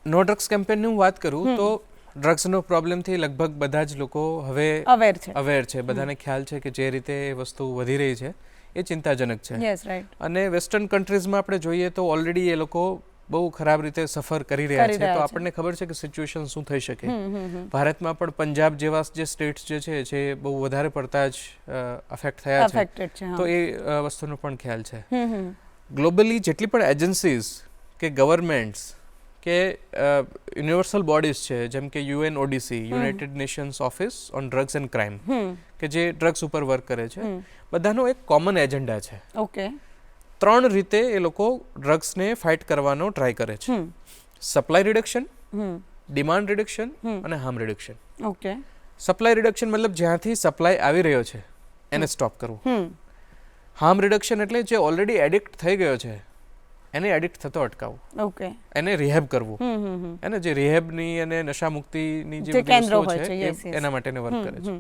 નો ડ્રગ્સ કેમ્પેનની હું વાત કરું તો ડ્રગ્સનો પ્રોબ્લેમથી લગભગ બધા જ લોકો હવે અવેર છે. બધાને ખ્યાલ છે કે જે રીતે એ વસ્તુ વધી રહી છે એ ચિંતાજનક છે. અને વેસ્ટર્ન કન્ટ્રીઝમાં આપણે જોઈએ તો ઓલરેડી એ લોકો બહુ ખરાબ રીતે સફર કરી રહ્યા છે. તો આપણને ખબર છે કે સિચ્યુએશન શું થઈ શકે. ભારતમાં પણ પંજાબ જેવા જે સ્ટેટ્સ જે છે જે બહુ વધારે પડતા જ અફેક્ટ થયા છે, તો એ વસ્તુનો પણ ખ્યાલ છે. ગ્લોબલી જેટલી પણ એજન્સીઝ કે ગવર્મેન્ટ્સ કે યુનિવર્સલ બોડીઝ છે, જેમ કે UNODC, United Nations office on drugs and crime, કે જે ડ્રગ્સ ઉપર વર્ક કરે છે, બધાનો એક કોમન એજન્ડા છે. ઓકે. 3 રીતે એ લોકો ડ્રગ્સને ફાઇટ કરવાનો ટ્રાય કરે છે. સપ્લાય રિડક્શન, ડિમાન્ડ રિડક્શન અને harm reduction. Okay. Supply reduction મતલબ જ્યાંથી સપ્લાય આવી રહ્યો છે એને સ્ટોપ કરવું. હાર્મ રિડક્શન એટલે જે ઓલરેડી એડિક્ટ થઈ ગયો છે એને એડિક્ટ થતો અટકાવવું. ઓકે. એને રિહેબ કરવું. એને જે રિહેબની અને નશા મુક્તિની જે કેન્દ્રો છે એના માટે વર્ક કરે છે.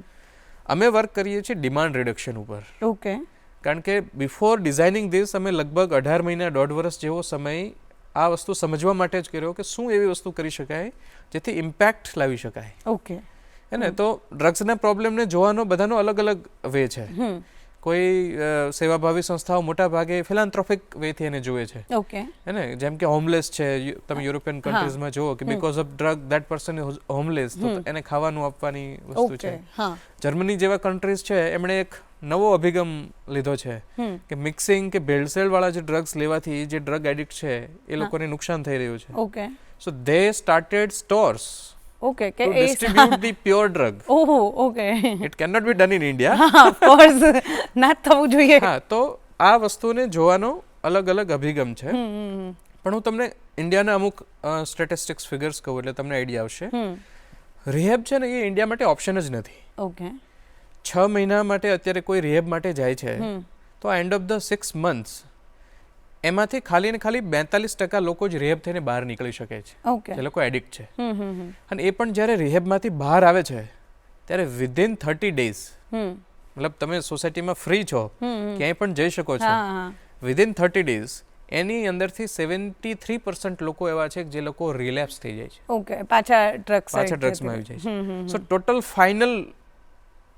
અમે વર્ક કરીએ છીએ ડિમાન્ડ રિડક્શન ઉપર. ઓકે. કારણ કે બિફોર ડિઝાઇનિંગ ધીસ અમે લગભગ 18 મહિના 1.5 વર્ષ જેવો સમય આ વસ્તુ સમજવા માટે જ કર્યો કે શું એવી વસ્તુ કરી શકાય જેથી ઇમ્પેક્ટ લાવી શકાય. ઓકે. એને તો ડ્રગ્સના પ્રોબ્લેમને જોવાનો બધાનો અલગ અલગ વે છે. કોઈ સેવાભાવી સંસ્થાઓ મોટા ભાગે ફિલાન્થ્રોપિક વેથી એને જુએ છે. ઓકે. એને જેમ કે હોમલેસ છે, તમે યુરોપિયન કન્ટ્રીઝમાં જુઓ કે because of drug that person is homeless, તો એને ખાવાનું આપવાની વસ્તુ છે. જર્મની જેવા કન્ટ્રીઝ છે એમણે એક નવો અભિગમ લીધો છે કે મિક્સિંગ કે ભેળસેળ વાળા જે ડ્રગ્સ લેવાથી જે ડ્રગ એડિક્ટ છે એ લોકોને નુકસાન થઈ રહ્યું છે. ઓકે. સો દે સ્ટાર્ટેડ સ્ટોર્સ ઓકે કે to distribute the pure drug. ઓહો. Okay. It cannot be done in India. Of course ના થવું જોઈએ. હા, તો આ વસ્તુને જોવાનો અલગ અલગ અભિગમ છે. પણ હું તમને ઇન્ડિયાના અમુક સ્ટેટિસ્ટિક્સ ફિગર્સ કહું એટલે તમને આઈડિયા આવશે. રિહેબ છે ને એ ઇન્ડિયા માટે ઓપ્શન જ નથી. ઓકે. 6 મહિના માટે અત્યારે કોઈ રિહેબ માટે જાય છે તો એન્ડ ઓફ ધ 6 months એમાંથી ખાલી ને ખાલી 42% લોકો જ રિહેબ થઈને બહાર નીકળી શકે છે. ઓકે. જે લોકો એડિક્ટ છે. અને એ પણ જ્યારે રિહેબમાંથી બહાર આવે છે ત્યારે વિધિન 30 days, મતલબ તમે સોસાયટીમાં ફ્રી છો, ક્યાંય પણ જઈ શકો છો, વિધિન 30 days એની અંદરથી 73% લોકો એવા છે જે લોકો રિલેપ્સ થઈ જાય છે. ઓકે. પાછા ડ્રગ્સમાં આવી જાય છે. સો total final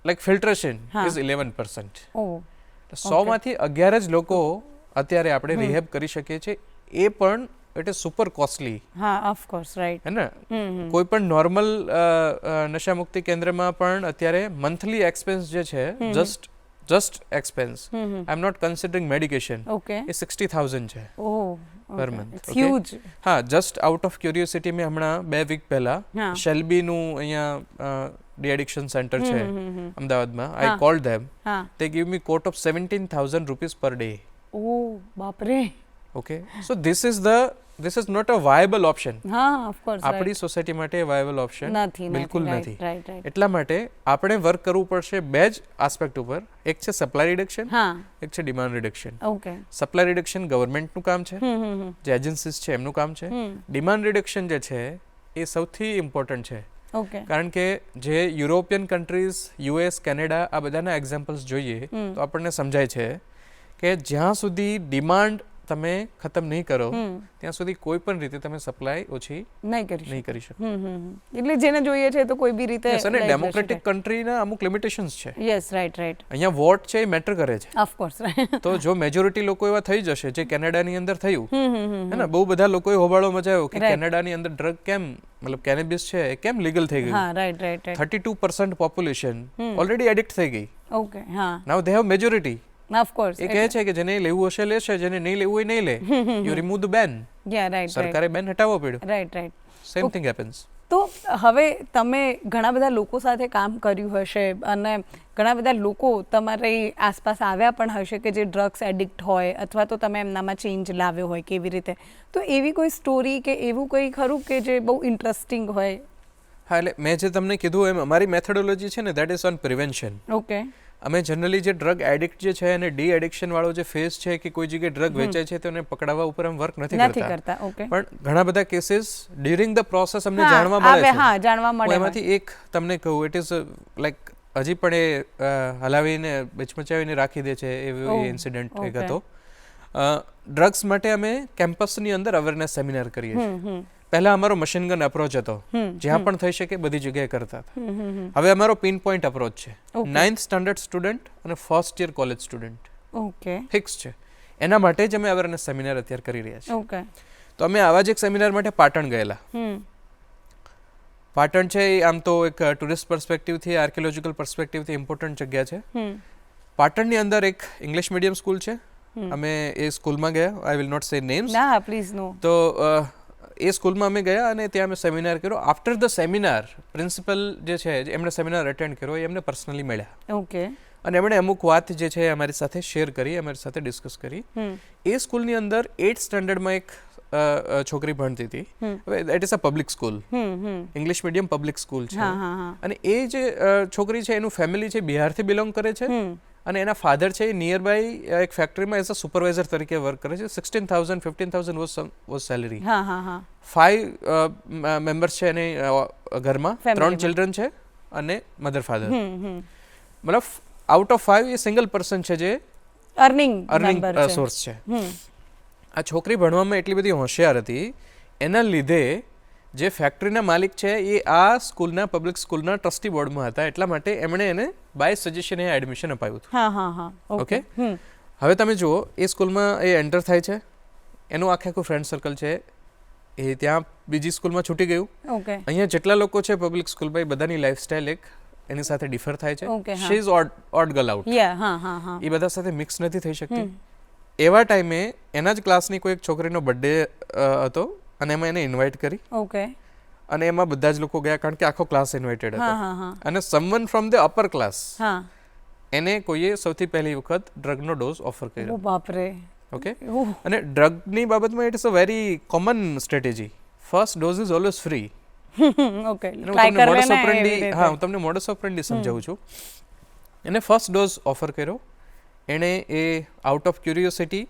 like filtration is 11%. 100 માંથી 11 જ લોકો અત્યારે આપણે રિહેબ કરી શકીએ છીએ. એ પણ ઇટ ઇઝ સુપર કોસ્ટલી. હા, ઓફ કોર્સ, રાઈટ. હે ને? કોઈ પણ નોર્મલ નશા મુક્તિ કેન્દ્રમાં પણ અત્યારે મંથલી એક્સપેન્સ જે છે just expense, I am not considering medication, okay, એ 60,000 છે પર મંથ. It's huge. હા, જસ્ટ આઉટ ઓફ ક્યુરિયોસિટી મેં હમણાં 2 વીક પહેલા શેલ્બીનું અહીંયા ડી એડિક્શન સેન્ટર છે અમદાવાદમાં, આઈ cold them, they give me quote of 17,000 rupees per day. Oh, બાપરે. Okay, so this is not a viable option. હા, of course. આપણી સોસાયટી માટે viable option નથી, બિલકુલ નથી. રાઈટ. એટલા માટે આપણે વર્ક કરવું પડશે 2 જ આસ્પેક્ટ ઉપર. એક છે સપ્લાય રિડક્શન, એક છે demand reduction. Okay. Supply reduction ગવર્મેન્ટનું કામ છે, જે એજન્સીસ છે એમનું કામ છે. ડિમાન્ડ રિડક્શન જે છે એ સૌથી ઇમ્પોર્ટન્ટ છે. ઓકે. કારણ કે જે યુરોપિયન કન્ટ્રીઝ, યુએસ, કેનેડા, આ બધાના એક્ઝામ્પલ્સ જોઈએ તો આપણને સમજાય છે કે જ્યાં સુધી ડિમાન્ડ તમે ખતમ નહીં કરો ત્યાં સુધી કોઈ પણ રીતે તમે સપ્લાય ઓછી નહીં કરી શકો. એટલે જેને જોઈએ છે તો કોઈ બી રીતે. અને ડેમોક્રેટિક કન્ટ્રીના અમુક લિમિટેશન્સ છે. Yes, right. અહીંયા વોટ છે એ મેટર કરે છે. Of course. તો જો મેજોરિટી લોકો એવા થઈ જશે, જે કેનેડાની અંદર થયું, હે ને, બહુ બધા લોકોએ હોબાળો મચાવ્યો કે કેનેડાની અંદર ડ્રગ કેમ, મતલબ કેનેબિસ છે એ કેમ લીગલ થઈ ગયું. હા, રાઈટ. 32% પોપ્યુલેશન ઓલરેડી એડિક્ટ થઈ ગઈ. ઓકે. હા, now they have majority. Of course. એ કહે છે કે જેને લેવું હશે લેશે, જેને નહીં લેવું હોય નહીં લે. You remove the ban. Yeah, right. સરકારે બેન હટાવવો પડ્યો. રાઈટ. Same thing happens. તો હવે તમે ઘણા બધા લોકો સાથે કામ કર્યું હશે અને ઘણા બધા લોકો તમારી આસપાસ આવ્યા પણ હશે કે જે ડ્રગ્સ એડિક્ટ હોય, અથવા તો તમે એમનામાં ચેન્જ લાવ્યો હોય કેવી રીતે. તો એવી કોઈ સ્ટોરી કે એવું કંઈ ખરું કે જે બહુ ઇન્ટરેસ્ટિંગ હોય? હા, એટલે મેં જે તમને કીધું એમ અમારી મેથોડોલોજી છે ને, that is on prevention. Okay. અમે જનરલી જે ડ્રગ એડિક્ટ જે છે અને ડી એડિક્શન વાળો જે ફેઝ છે કે કોઈ જગ્યાએ ડ્રગ વેચાય છે તો એને પકડાવવા ઉપર અમે વર્ક નથી કરતા. ઓકે. પણ ઘણા બધા કેસીસ ડ્યુરિંગ ધ પ્રોસેસ અમને જાણવા મળે છે. હા, જાણવા મળે. એમાંથી એક તમને કહું, ઇટ ઇઝ લાઈક હજી પણ એ હલાવીને બચમચાવીને રાખી દે છે એવો ઇન્સિડન્ટ એક હતો. ડ્રગ્સ માટે અમે કેમ્પસની અંદર અવેરનેસ સેમિનાર કરીએ છીએ. પહેલા અમારો મશીન ગન અપ્રોચ હતો, જ્યાં પણ થઈ શકે બધી જગ્યાએ કરતા હતા. હવે અમારો પિન પોઈન્ટ અપ્રોચ છે. 9th સ્ટાન્ડર્ડ સ્ટુડન્ટ અને first year college student okay fix છે. એના માટે જ અમે અવેરનેસ સેમિનાર અત્યારે કરી રહ્યા છીએ. ઓકે. તો અમે આવા જ એક સેમિનાર માટે પાટણ ગયેલા. પાટણ છે એ આમ તો એક ટુરિસ્ટ પર્સપેક્ટિવથી, આર્કિયોલોજીકલ પર્સપેક્ટિવથી ઇમ્પોર્ટન્ટ જગ્યા છે. પાટણની અંદર એક ઇંગ્લિશ મીડિયમ સ્કૂલ છે. અમે એ સ્કૂલમાં ગયા. આઈ વિલ નોટ સે નેમ્સ. ના, પ્લીઝ નો. તો એ સ્કૂલમાં અમે ગયા અને ત્યાં અમે સેમિનાર કર્યો. આફ્ટર ધ સેમિનાર પ્રિન્સિપલ જે છે એમણે સેમિનાર અટેન્ડ કર્યો, એ એમને પર્સનલી મળ્યા. ઓકે. અને એમણે અમુક વાત જે છે અમારી સાથે શેર કરી, અમારી સાથે ડિસ્કસ કરી. એ સ્કૂલની અંદર 8th સ્ટાન્ડર્ડમાં એક છોકરી ભણતી હતી. હવે that is a public school, English medium public school છે. અને એ જે છોકરી છે એનું ફેમિલી છે બિહારથી બિલોંગ કરે છે અને એના ફાધર છે એ નિયર બાય એક ફેક્ટરીમાં એઝ અ સુપરવાઇઝર તરીકે વર્ક કરે છે. 16,000 15,000 વોઝ સેલેરી. 5 મેમ્બર્સ છે એને ઘરમાં, 3 ચિલ્ડ્રન છે અને મધર ફાધર. મતલબ out of 5 A single person છે જે અર્નિંગ સોર્સ છે. આ છોકરી ભણવામાં એટલી બધી હોશિયાર હતી, એના લીધે જે ફેક્ટરીના માલિક છે એ આ સ્કૂલના પબ્લિક સ્કૂલના ટ્રસ્ટી બોર્ડમાં હતા. એટલા માટે એમણે એને બાય સજેશન એ એડમિશન અપાવ્યું હતું. ઓકે, હવે તમે જુઓ એ સ્કૂલમાં એ એન્ટર થાય છે, એનું આખું ફ્રેન્ડ સર્કલ છે એ ત્યાં બીજી સ્કૂલમાં છૂટી ગયું. અહીંયા જેટલા લોકો છે પબ્લિક સ્કૂલમાં એ બધાની લાઈફસ્ટાઈલ એક એની સાથે ડિફર થાય છે. She is odd girl out. એ બધા સાથે મિક્સ નથી થઈ શકતી. એવા ટાઈમે એના જ ક્લાસની કોઈ એક છોકરીનો બર્થડે હતો અને એમાં એને ઇન્વાઇટ કરી. અને એમાં બધા જ લોકો ગયા કારણ કે આખો ક્લાસ ઇન્વાઇટેડ હતો. અને someone from the upper class એને કોઈએ સૌથી પહેલી વખત ડ્રગનો ડોઝ ઓફર કર્યો. બાપરે. ઓકે, અને ડ્રગની બાબતમાં it is a very common strategy. First dose is always free. Okay, હું તમને મોડસ ઓપરેન્ડી સમજાવું છું. એને ફર્સ્ટ ડોઝ ઓફર કર્યો. એણે એ આઉટ ઓફ ક્યુરિયોસિટી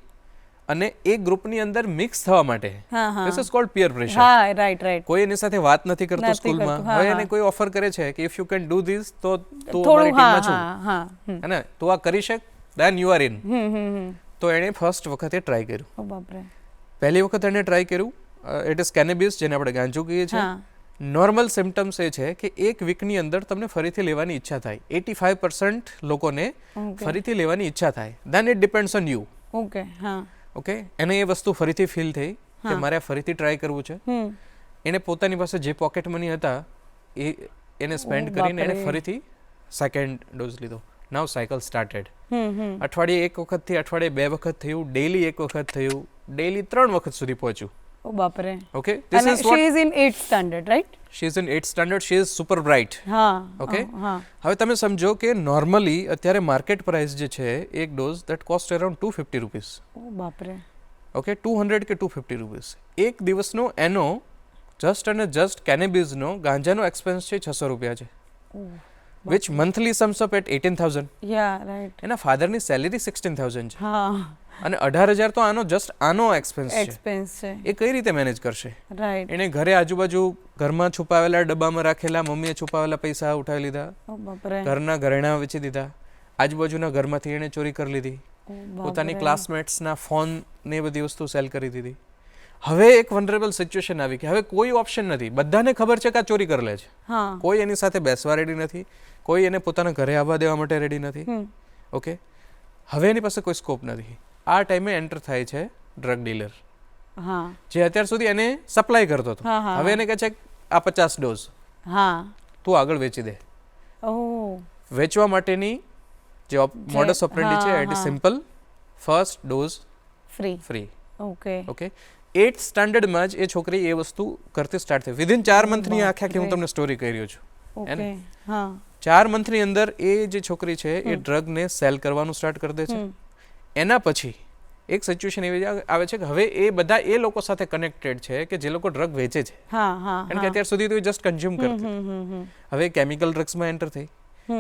અને એ ગ્રુપની અંદર મિક્સ થવા માટે, this is called peer pressure. Right. કોઈ એની સાથે વાત નથી કરતું સ્કૂલમાં, હવે એને કોઈ ઓફર કરે છે કે if you can do this તો તું અમારી ટીમમાં છું, હે ને, તું આ કરી શક, ધેન યુ આર ઇન. તો એણે ફર્સ્ટ વખતે ટ્રાય કર્યું. પહેલી વખત એણે ટ્રાય કર્યું. ઇટ ઇઝ કેનેબિસ, જેને આપણે ગાંજો કહીએ છીએ. નોર્મલ સિમ્પટમ્સ એ છે કે એક વીકની અંદર તમને ફરીથી લેવાની ઈચ્છા થાય. 85% લોકોને ફરીથી લેવાની ઈચ્છા થાય. Then it depends on you. Okay, એને એ વસ્તુ ફરીથી ફીલ થઈ કે મારે ફરીથી ટ્રાય કરવું છે. એને પોતાની પાસે જે પોકેટ મની હતા એને સ્પેન્ડ કરીને એને ફરીથી સેકન્ડ ડોઝ લીધો. નાઉ સાયકલ સ્ટાર્ટેડ. અઠવાડિયે એક વખતથી અઠવાડિયે 2 વખત થયું, ડેઈલી 1 વખત થયું, ડેઈલી 3 વખત સુધી પહોંચ્યું. બાપરે. Okay, this is what she is in 8th standard, right? She is in 8th standard. She is super bright. Okay, હવે તમે સમજો કે નોર્મલી અત્યારે માર્કેટ પ્રાઇસ જે છે એક dose that cost around 250 rupees. બાપરે. ઓકે, 200 કે 250 રૂપીસ. એક દિવસનો એનો જસ્ટ અને જસ્ટ કેનેબિઝનો ગાંજાનો એક્સપેન્સ છે 600 રૂપિયા છે. which monthly sums up at 18,000. એના ફાધરની સેલેરી 16,000 છે. અને 18,000 તો આનો જસ્ટ આનો એક્સપેન્સ છે. એ કઈ રીતે મેનેજ કરશે? એને ઘરે આજુબાજુ ઘરમાં છુપાવેલા ડબ્બામાં રાખેલા, મમ્મીએ છુપાવેલા પૈસા ઉઠાવી લીધા, ઘરના ઘરેણા વેચી દીધા, આજુબાજુના ઘરમાંથી એને ચોરી કરી લીધી, પોતાની ક્લાસમેટ્સના ફોન ને બધી વસ્તુ સેલ કરી દીધી. હવે એક વનરેબલ સિચ્યુએશન આવી કે હવે કોઈ ઓપ્શન નથી. બધાને ખબર છે કે આ ચોરી કરી લે છે, કોઈ એની સાથે બેસવા રેડી નથી, કોઈ એને પોતાના ઘરે આવવા દેવા માટે રેડી નથી. ઓકે, હવે એની પાસે કોઈ સ્કોપ નથી. આ ટાઈમે એન્ટર થાય છે ડ્રગ ડીલર, જે અત્યાર સુધી એને સપ્લાય કરતો હતો. હવે એને કહે છે આ 50 ડોઝ તું આગળ વેચી દે. વેચવા માટેની જે મોડસ ઓપરેન્ડી છે it is simple. First dose free. Okay, 8th સ્ટાન્ડર્ડમાં જ એ છોકરી એ વસ્તુ કરતી સ્ટાર્ટ થઈ. વિધિન 4 મંથની આખી હું તમને સ્ટોરી કહી રહ્યો છું. 4 મંથની અંદર એ જે છોકરી છે એ ડ્રગને સેલ કરવાનું સ્ટાર્ટ કરી દે છે. એના પછી એક સિચ્યુએશન એવી આવે છે કે હવે એ બધા એ લોકો સાથે કનેક્ટેડ છે કે જે લોકો ડ્રગ વેચે છે, કારણ કે અત્યાર સુધી તો જસ્ટ કન્ઝ્યુમ કરતી. હવે કેમિકલ ડ્રગ્સમાં એન્ટર થઈ.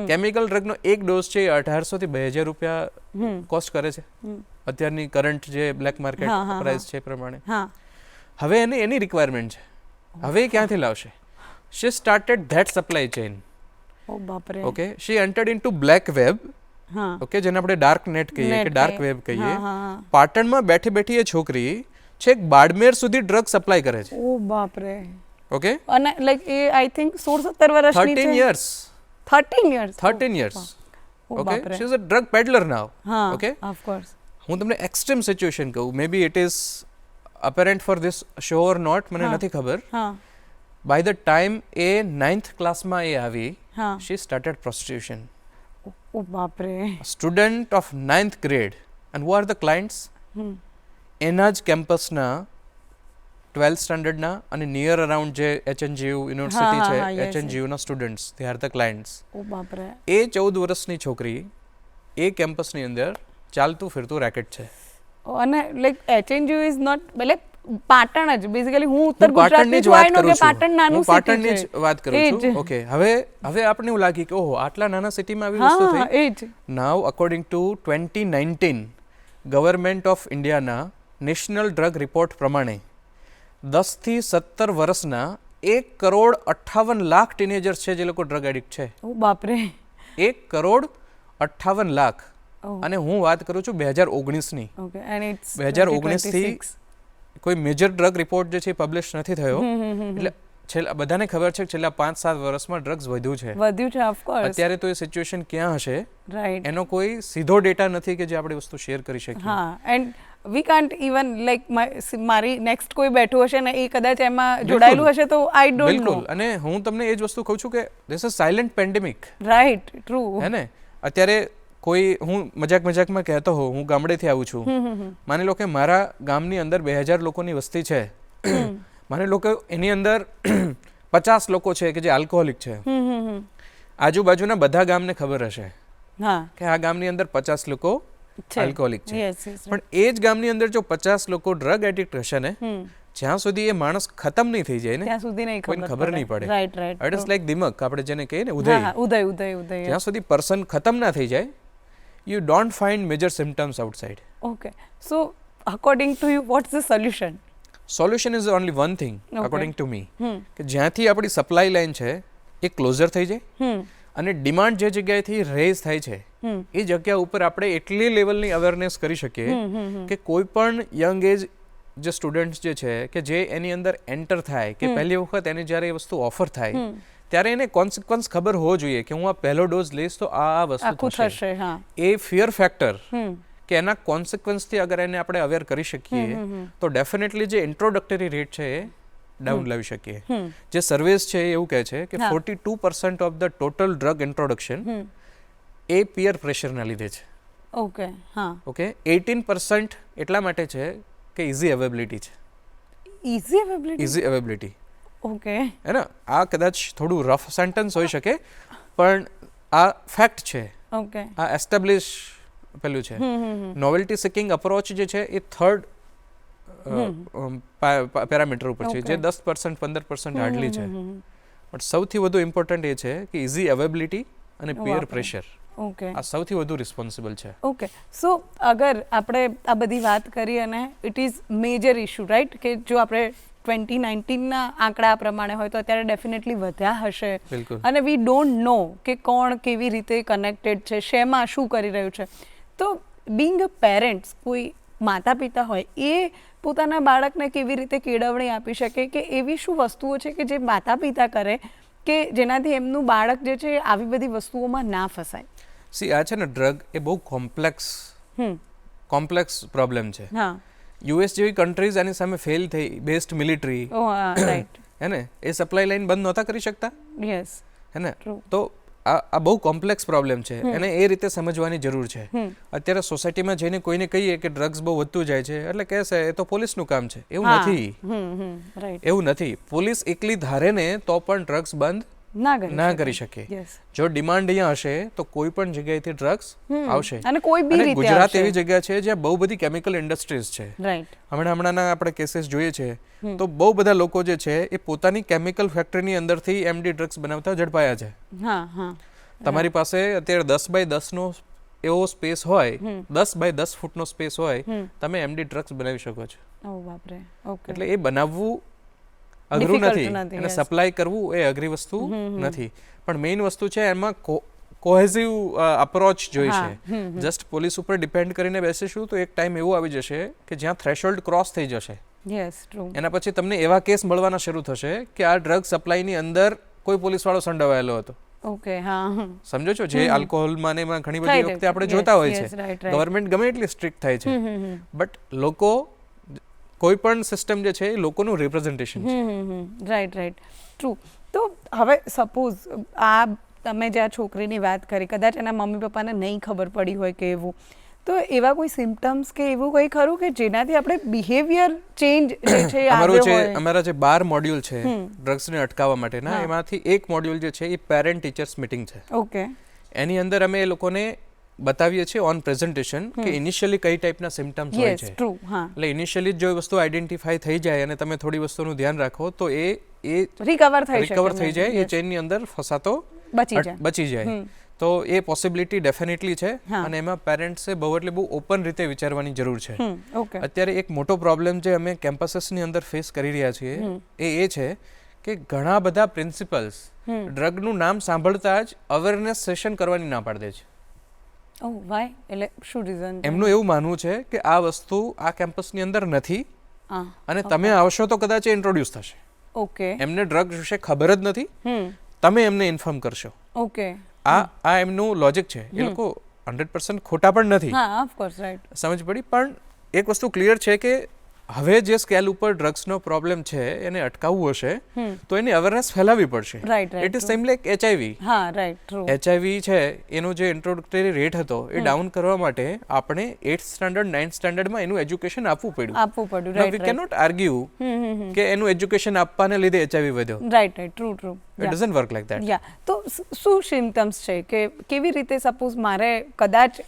કેમિકલ ડ્રગનો એક ડોઝ છે 1800 થી 2000 રૂપિયા કોસ્ટ કરે છે અત્યારની કરંટ જે બ્લેક માર્કેટ પ્રાઇસ છે એ પ્રમાણે. હવે એને એની રિક્વાયરમેન્ટ છે. હવે ક્યાંથી લાવશે? She started that supply chain. Okay, she entered into black web. Okay, જેને આપણે ડાર્ક નેટ કહીએ કે ડાર્ક વેબ કહીએ. પાટણમાં બેઠી બેઠી એ છોકરી છેક બાડમેર સુધી ડ્રગ સપ્લાય કરે છે. ઓ બાપ રે. ઓકે, અને લાઈક એ આઈ થિંક 16-17 વર્ષની છે. 13 years. Okay, she is a drug peddler now. Okay, of course. હું તમને એક્સ્ટ્રીમ સિચ્યુએશન કહું, may be it is apparent for this show or not, મને નથી ખબર. By the time A 9th ક્લાસમાં એ આવી, શી સ્ટાર્ટેડ પ્રોસ્ટિટ્યુશન. ઓ બાપ રે. Student of 9th grade. and who are the clients? એના જ કેમ્પસના 12th સ્ટાન્ડર્ડના અને નિયર અરાઉન્ડ જે HNGU યુનિવર્સિટી છે, HNGU ના students, they are the clients. ઓ બાપ રે. એ 14 વર્ષની છોકરી એ કેમ્પસની અંદર ચાલતું ફિરતું રેકેટ છે. અને લાઈક HNGU ઇઝ નોટ, એટલે પાટણ જ બેઝિકલી હું ઉત્તર હું પાટણની જ વાત કરું છું. પાટણ નાનું હું પાટણની city જ વાત કરું એ છું. જ. ઓકે, હવે આપણને એવું લાગી કે ઓહો આટલા નાના સિટીમાં આવી વસ્તુ હા થઈ. એ જ નાઉ અકોર્ડિંગ ટુ 2019 ગવર્મેન્ટ ઓફ ઇન્ડિયાના નેશનલ ડ્રગ રિપોર્ટ પ્રમાણે 10 થી 17 વર્ષના 1,58,00,000 ટીનેજર્સ છે જે લોકો ડ્રગ એડિક્ટ છે. ઓ બાપરે 1,58,00,000. Oh. અને હું વાત કરું છું 2019ની. ઓકે એન્ડ ઇટ્સ 2019 થી કોઈ મેજર ડ્રગ રિપોર્ટ જે છે પબ્લિશ નથી થયો. એટલે છેલ્લા બધાને ખબર છે કે છેલ્લા 5-7 વર્ષમાં ડ્રગ્સ વધ્યું છે. વધ્યું છે ઓફકોર્સ. અત્યારે તો એ સિચ્યુએશન ક્યાં હશે રાઈટ. એનો કોઈ સીધો ડેટા નથી કે જે આપણે વસ્તુ શેર કરી શકીએ. હા and we can't even like મારી નેક્સ્ટ કોઈ બેઠું હશે ને એ કદાચ એમાં જોડાયેલું હશે તો આઈ ડોન્ટ નો. બિલકુલ. અને હું તમને એ જ વસ્તુ કહું છું કે this is silent pandemic. Right true. હે ને? અત્યારે કોઈ હું મજાકમાં કહેતો હોઉં હું ગામડેથી આવું છું. માની લો કે મારા ગામની અંદર 2000 લોકોની વસ્તી છે. માની લો કે એની અંદર 50 લોકો છે કે જે આલ્કોહોલિક છે. આજુબાજુના બધા ગામને ખબર હશે હા કે આ ગામની અંદર 50 લોકો આલ્કોહોલિક છે. Yes yes. પણ એ જ ગામની અંદર જો 50 લોકો ડ્રગ એડિક્ટ હશે ને જ્યાં સુધી એ માણસ ખતમ નહીં થઈ જાય ને ત્યાં સુધી નહીં કોઈને ખબર નહીં પડે. Right right. It is like દિમક આપણે જેને કહીએ ને ઉદય ઉદય. ઉદય. જ્યાં સુધી પર્સન ખતમ ના થઈ જાય you don't find major symptoms outside. Okay so according to you what's the solution? Solution is only one thing, Okay. according to me. કે જ્યાંથી આપણી સપ્લાય લાઈન છે એ ક્લોઝર થઈ જાય અને ડિમાન્ડ જે જગ્યાએથી રેઝ થાય છે એ જગ્યા ઉપર આપણે એટલી લેવલની અવેરનેસ કરી શકીએ કે કોઈ પણ યંગ એજ જે સ્ટુડન્ટ્સ જે છે કે જે એની અંદર એન્ટર થાય કે પહેલી વખત એને જ્યારે એ વસ્તુ ઓફર થાય ત્યારે એને કોન્સિક્વન્સ ખબર હોવો જોઈએ કે હું આ પહેલો ડોઝ લઈશ તો આ વસ્તુ આખું થશે. થશે. હા એ ફિયર ફેક્ટર કે એના કોન્સિક્વન્સથી અગર એને આપણે અવેર કરી શકીએ તો ડેફિનેટલી જે ઇન્ટ્રોડક્ટરી રેટ છે એ ડાઉન લાવી શકીએ. જે સર્વેસ છે એ એવું કહે છે કે 42% of the total drug introduction એ પિયર પ્રેશરના લીધે છે. ઓકે હા. ઓકે 18% એટલા માટે છે કે ઇઝી અવેબિલિટી છે. Easy availability. Easy availability okay હે ને? આ કદાચ થોડું રફ સેન્ટેન્સ હોઈ શકે પણ આ ફેક્ટ છે. ઓકે આ એસ્ટાબ્લિશ પેલું છે. નોવેલ્ટી સિકિંગ અપ્રોચ જે છે એ થર્ડ પેરામીટર ઉપર છે જે 10% 15% હાર્ડલી છે. પણ સૌથી વધુ ઇમ્પોર્ટન્ટ એ છે કે ઇઝી અવેબિલિટી અને પિયર પ્રેશર ઓકે આ સૌથી વધુ રિસ્પોન્સિબલ છે. ઓકે સો અગર આપણે આ બધી વાત કરી અને it is major issue right કે જો આપણે 2019ના આંકડા પ્રમાણે હોય તો અત્યારે ડેફિનેટલી વધ્યા હશે. બિલકુલ. અને વી ડોન્ટ નો કે કોણ કેવી રીતે કનેક્ટેડ છે શેમાં શું કરી રહ્યું છે. તો બિંગ અ પેરેન્ટ્સ કોઈ માતા પિતા હોય એ પોતાના બાળકને કેવી રીતે કેળવણી આપી શકે કે એવી શું વસ્તુઓ છે કે જે માતા પિતા કરે કે જેનાથી એમનું બાળક જે છે આવી બધી વસ્તુઓમાં ના ફસાય? સી આ છે ને ડ્રગ એ બહુ કોમ્પ્લેક્સ પ્રોબ્લેમ છે. હા યુએસ જેવી કન્ટ્રીઝ આની સામે ફેલ થઈ બેસ્ટ મિલિટરી ઓ હા રાઈટ. હે ને એ સપ્લાય લાઈન બંધ નહોતા કરી શકતા યસ હે ને? True. તો આ બહુ કોમ્પ્લેક્સ પ્રોબ્લેમ છે એને એ રીતે સમજવાની જરૂર છે. અત્યારે સોસાયટીમાં જઈને કોઈને કહીએ કે ડ્રગ્સ બહુ વધતું જાય છે એટલે કહેશે એ તો પોલીસનું કામ છે. એવું નથી. રાઈટ. એવું નથી. પોલીસ એકલી ધારે ને તો પણ ડ્રગ્સ બંધ ના કરી શકે. યસ. જો ડિમાન્ડ અહીંયા હશે તો કોઈ પણ જગ્યાએથી ડ્રગ્સ આવશે. અને કોઈ બી રીતે ગુજરાત આવશે. એવી જગ્યા છે જ્યાં બહુ બધી કેમિકલ ઇન્ડસ્ટ્રીઝ છે. રાઈટ. હમણાંના આપણે કેસીસ જોઈએ છે તો બહુ બધા લોકો જે છે એ પોતાની કેમિકલ ફેક્ટરીની અંદરથી એમડી ડ્રગ્સ બનાવતા ઝડપાયા છે. હા હા. તમારી પાસે અત્યારે 10x10 નો એવો સ્પેસ હોય 10x10 ફૂટનો સ્પેસ હોય તમે એમડી ડ્રગ્સ બનાવી શકો છો. ઓ બાપરે. ઓકે. એટલે એ બનાવવું અઘરું Difficult નથી નથી, અને yes. સપ્લાય કરવું એ અઘરી વસ્તુ નથી. પણ મેઇન વસ્તુ છે એમાં કોહેઝિવ અપ્રોચ જોઈ છે. જસ્ટ પોલીસ ઉપર ડિપેન્ડ કરીને બેસીશું તો એક ટાઈમ એવો આવી જશે કે જ્યાં થ્રેશોલ્ડ ક્રોસ થઈ જશે. Yes true. એના પછી તમને એવા કેસ મળવાના શરૂ થશે કે આ ડ્રગ સપ્લાયની અંદર કોઈ પોલીસવાળો સંડોવાયેલો હતો. ઓકે હા. સમજો છો જે આલ્કોહોલમાં ને એમાં ઘણી બધી Right, વખતે આપણે yes, જોતા હોય yes, છે right, right. ગવર્મેન્ટ ગમે એટલી સ્ટ્રિક્ટ થાય છે બટ લોકો કોઈ પણ સિસ્ટમ જે છે એ લોકોનું રિપ્રેઝન્ટેશન છે. Right right true. તો હવે સપોઝ આ તમે જે આ છોકરીની વાત કરી કદાચ એના મમ્મી પપ્પાને નહીં ખબર પડી હોય કે એવું તો એવા કોઈ સિમ્પટમ્સ કે એવું કંઈ ખરું કે જેનાથી આપણે બિહેવિયર ચેન્જ જે છે એ આવ્યો હોય? અમારા જે 12 મોડ્યુલ છે ડ્રગ્સને અટકાવવા માટેના એમાંથી એક મોડ્યુલ જે છે એ પેરેન્ટ ટીચર્સ મીટિંગ છે. ઓકે. એની અંદર અમે એ લોકોને બતાવીએ છીએ ઓન પ્રેઝન્ટેશન કે ઇનિશિયલી કઈ ટાઈપના સિમ્ટમ્સ હોય છે. ટ્રુ. હા, એટલે ઇનિશિયલી જો એ વસ્તુ આઈડેન્ટિફાઈ થઈ જાય અને તમે થોડી વસ્તુનું ધ્યાન રાખો તો એ રિકવર થઈ જાય, એ ચેનની અંદર ફસાતો બચી જાય. તો એ પોસિબિલિટી ડેફિનેટલી છે અને એમાં પેરેન્ટ્સે બહુ એટલે બહુ ઓપન રીતે વિચારવાની જરૂર છે. અત્યારે એક મોટો પ્રોબ્લેમ જે અમે કેમ્પસીસની અંદર ફેસ કરી રહ્યા છીએ એ છે કે ઘણા બધા પ્રિન્સિપલ્સ ડ્રગનું નામ સાંભળતા જ અવેરનેસ સેશન કરવાની ના પાડી દે છે. ઓહ વાય, એટલે શું રીઝન? એમનું એવું માનવું છે કે આ વસ્તુ આ કેમ્પસની અંદર નથી અને તમે આવશો તો કદાચ એ ઇન્ટ્રોડ્યુસ થશે. ઓકે. એમને ડ્રગ વિશે ખબર જ નથી, તમે એમને ઇન્ફોર્મ કરશો. ઓકે. આ એમનું લોજિક છે. એ લોકો 100% ખોટા પણ નથી. હા, ઓફ કોર્સ, રાઈટ. સમજ પડી. પણ એક વસ્તુ ક્લિયર છે કે હવે જે સ્કેલ ઉપર ડ્રગ્સનો પ્રોબ્લેમ છે એને અટકાવવું હશે તો એની અવેરનેસ ફેલાવવી પડશે. It is same like HIV. હા, રાઈટ, ટ્રુ. HIV છે એનો જે ઇન્ટ્રોડક્ટરી રેટ હતો એ ડાઉન કરવા માટે આપણે 8th સ્ટાન્ડર્ડ 9th સ્ટાન્ડર્ડમાં એનું એજ્યુકેશન આપવું પડ્યું. વી કેન નોટ આર્ગ્યુ કે એનું એજ્યુકેશન આપવાને લીધે HIV વધ્યો. Right, true. It doesn't work like that. Ya, તો શું સિમ્પટમ્સ છે કે કેવી રીતે સપોઝ મારે કદાચ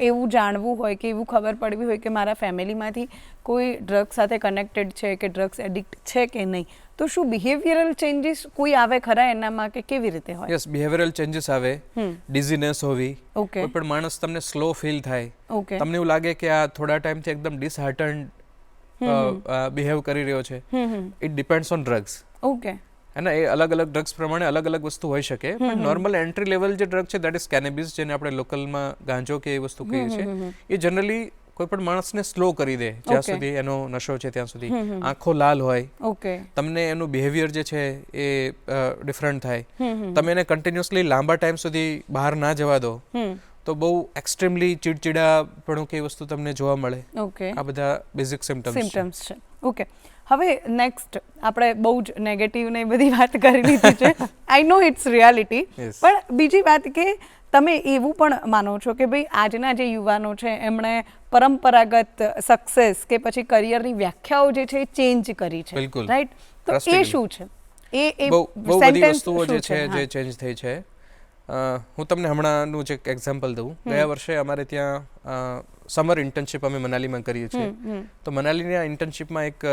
એવું જાણવું હોય કે એવું ખબર પડવી હોય કે મારા ફેમિલીમાંથી કોઈ ડ્રગ સાથે કનેક્ટેડ છે કે ડ્રગ્સ એડિક્ટ છે કે નહીં, તો શું બિહેવિયરલ ચેન્જીસ કોઈ આવે ખરા એનામાં કે કેવી રીતે હોય? યસ, બિહેવિયરલ ચેન્જીસ આવે. ડિઝીનેસ હોવી, ઓકે, કોઈ પણ માણસ તમને સ્લો ફીલ થાય, ઓકે, તમને એવું લાગે કે આ થોડા ટાઈમથી એકદમ ડિસહાર્ટન્ડ બિહેવ કરી રહ્યો છે. It depends on drugs. Okay. અને એ અલગ અલગ ડ્રગ્સ પ્રમાણે અલગ અલગ વસ્તુ હોઈ શકે. પણ નોર્મલ એન્ટ્રી લેવલ જે ડ્રગ છે દેટ ઇઝ કેનેબિસ, જેને આપણે લોકલમાં ગાંજો કે એ વસ્તુ કહીએ છીએ, એ જનરલી કોઈ પણ માણસને સ્લો કરી દે જ્યાં સુધી એનો નશો છે ત્યાં સુધી. આંખો લાલ હોય, ઓકે, તમને એનું બિહેવિયર જે છે એ ડિફરન્ટ થાય, તમે એને કન્ટિન્યુઅસલી લાંબા ટાઈમ સુધી બહાર ના જવા દો તો બહુ એક્સ્ટ્રીમલી ચીડચીડાપણું કે વસ્તુ તમને જોવા મળે. ઓકે, આ બધા બેઝિક સિમ્ટમ્સ છે. ઓકે, હવે નેક્સ્ટ આપણે બહુ જ નેગેટિવ ને બધી વાત કરી લીધી છે. આઈ નો ઇટ્સ રિયાલિટી. પણ બીજી વાત કે તમે એવું પણ માનો છો કે ભાઈ આજના જે યુવાનો છે એમણે પરંપરાગત સક્સેસ કે પછી કરિયરની વ્યાખ્યાઓ જે છે એ ચેન્જ કરી છે, રાઈટ? તો એ શું છે? એ બહુ બધી વસ્તુઓ જે છે જે ચેન્જ થઈ છે. હું તમને હમણાંનું જ એક એક્ઝામ્પલ દઉં. ગયા વર્ષે અમારે ત્યાં સમર ઇન્ટર્નશિપ અમે મનાલીમાં કરીએ છીએ. તો મનાલીના ઇન્ટર્નશિપમાં એક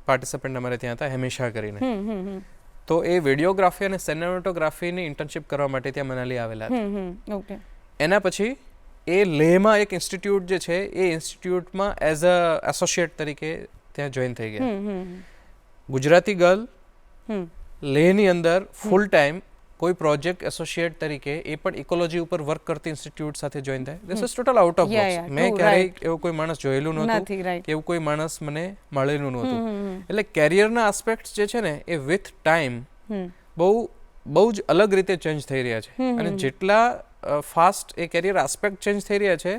પાર્ટિસિપન્ટ અમારે ત્યાં હતા, હેમેશા કરીને. તો એ વિડીયોગ્રાફી અને સિનેમેટોગ્રાફીની ઇન્ટર્નશિપ કરવા માટે ત્યાં મનાલી આવેલા હતા. એના પછી એ લેહમાં એક ઇન્સ્ટિટ્યૂટ જે છે એ ઇન્સ્ટિટ્યૂટમાં એઝ અ એસોસિએટ તરીકે ત્યાં જોઈન થઈ ગયા. ગુજરાતી ગર્લ લેહની અંદર ફૂલ ટાઈમ કોઈ પ્રોજેક્ટ એસોસિએટ તરીકે એ પણ ઇકોલોજી ઉપર વર્ક કરતી ઇન્સ્ટિટ્યૂટ સાથે જોઈન થાય. This is total out of box. મેં ક્યારેય એવો કોઈ માણસ જોયેલું નહોતું કે એવું કોઈ માણસ મને મળેલું નહોતું. એટલે કેરિયરના આસ્પેક્ટ્સ જે છે ને એ વિથ ટાઈમ બહુ જ અલગ રીતે ચેન્જ થઈ રહ્યા છે. અને જેટલા ફાસ્ટ એ કેરિયર આસ્પેક્ટ ચેન્જ થઈ રહ્યા છે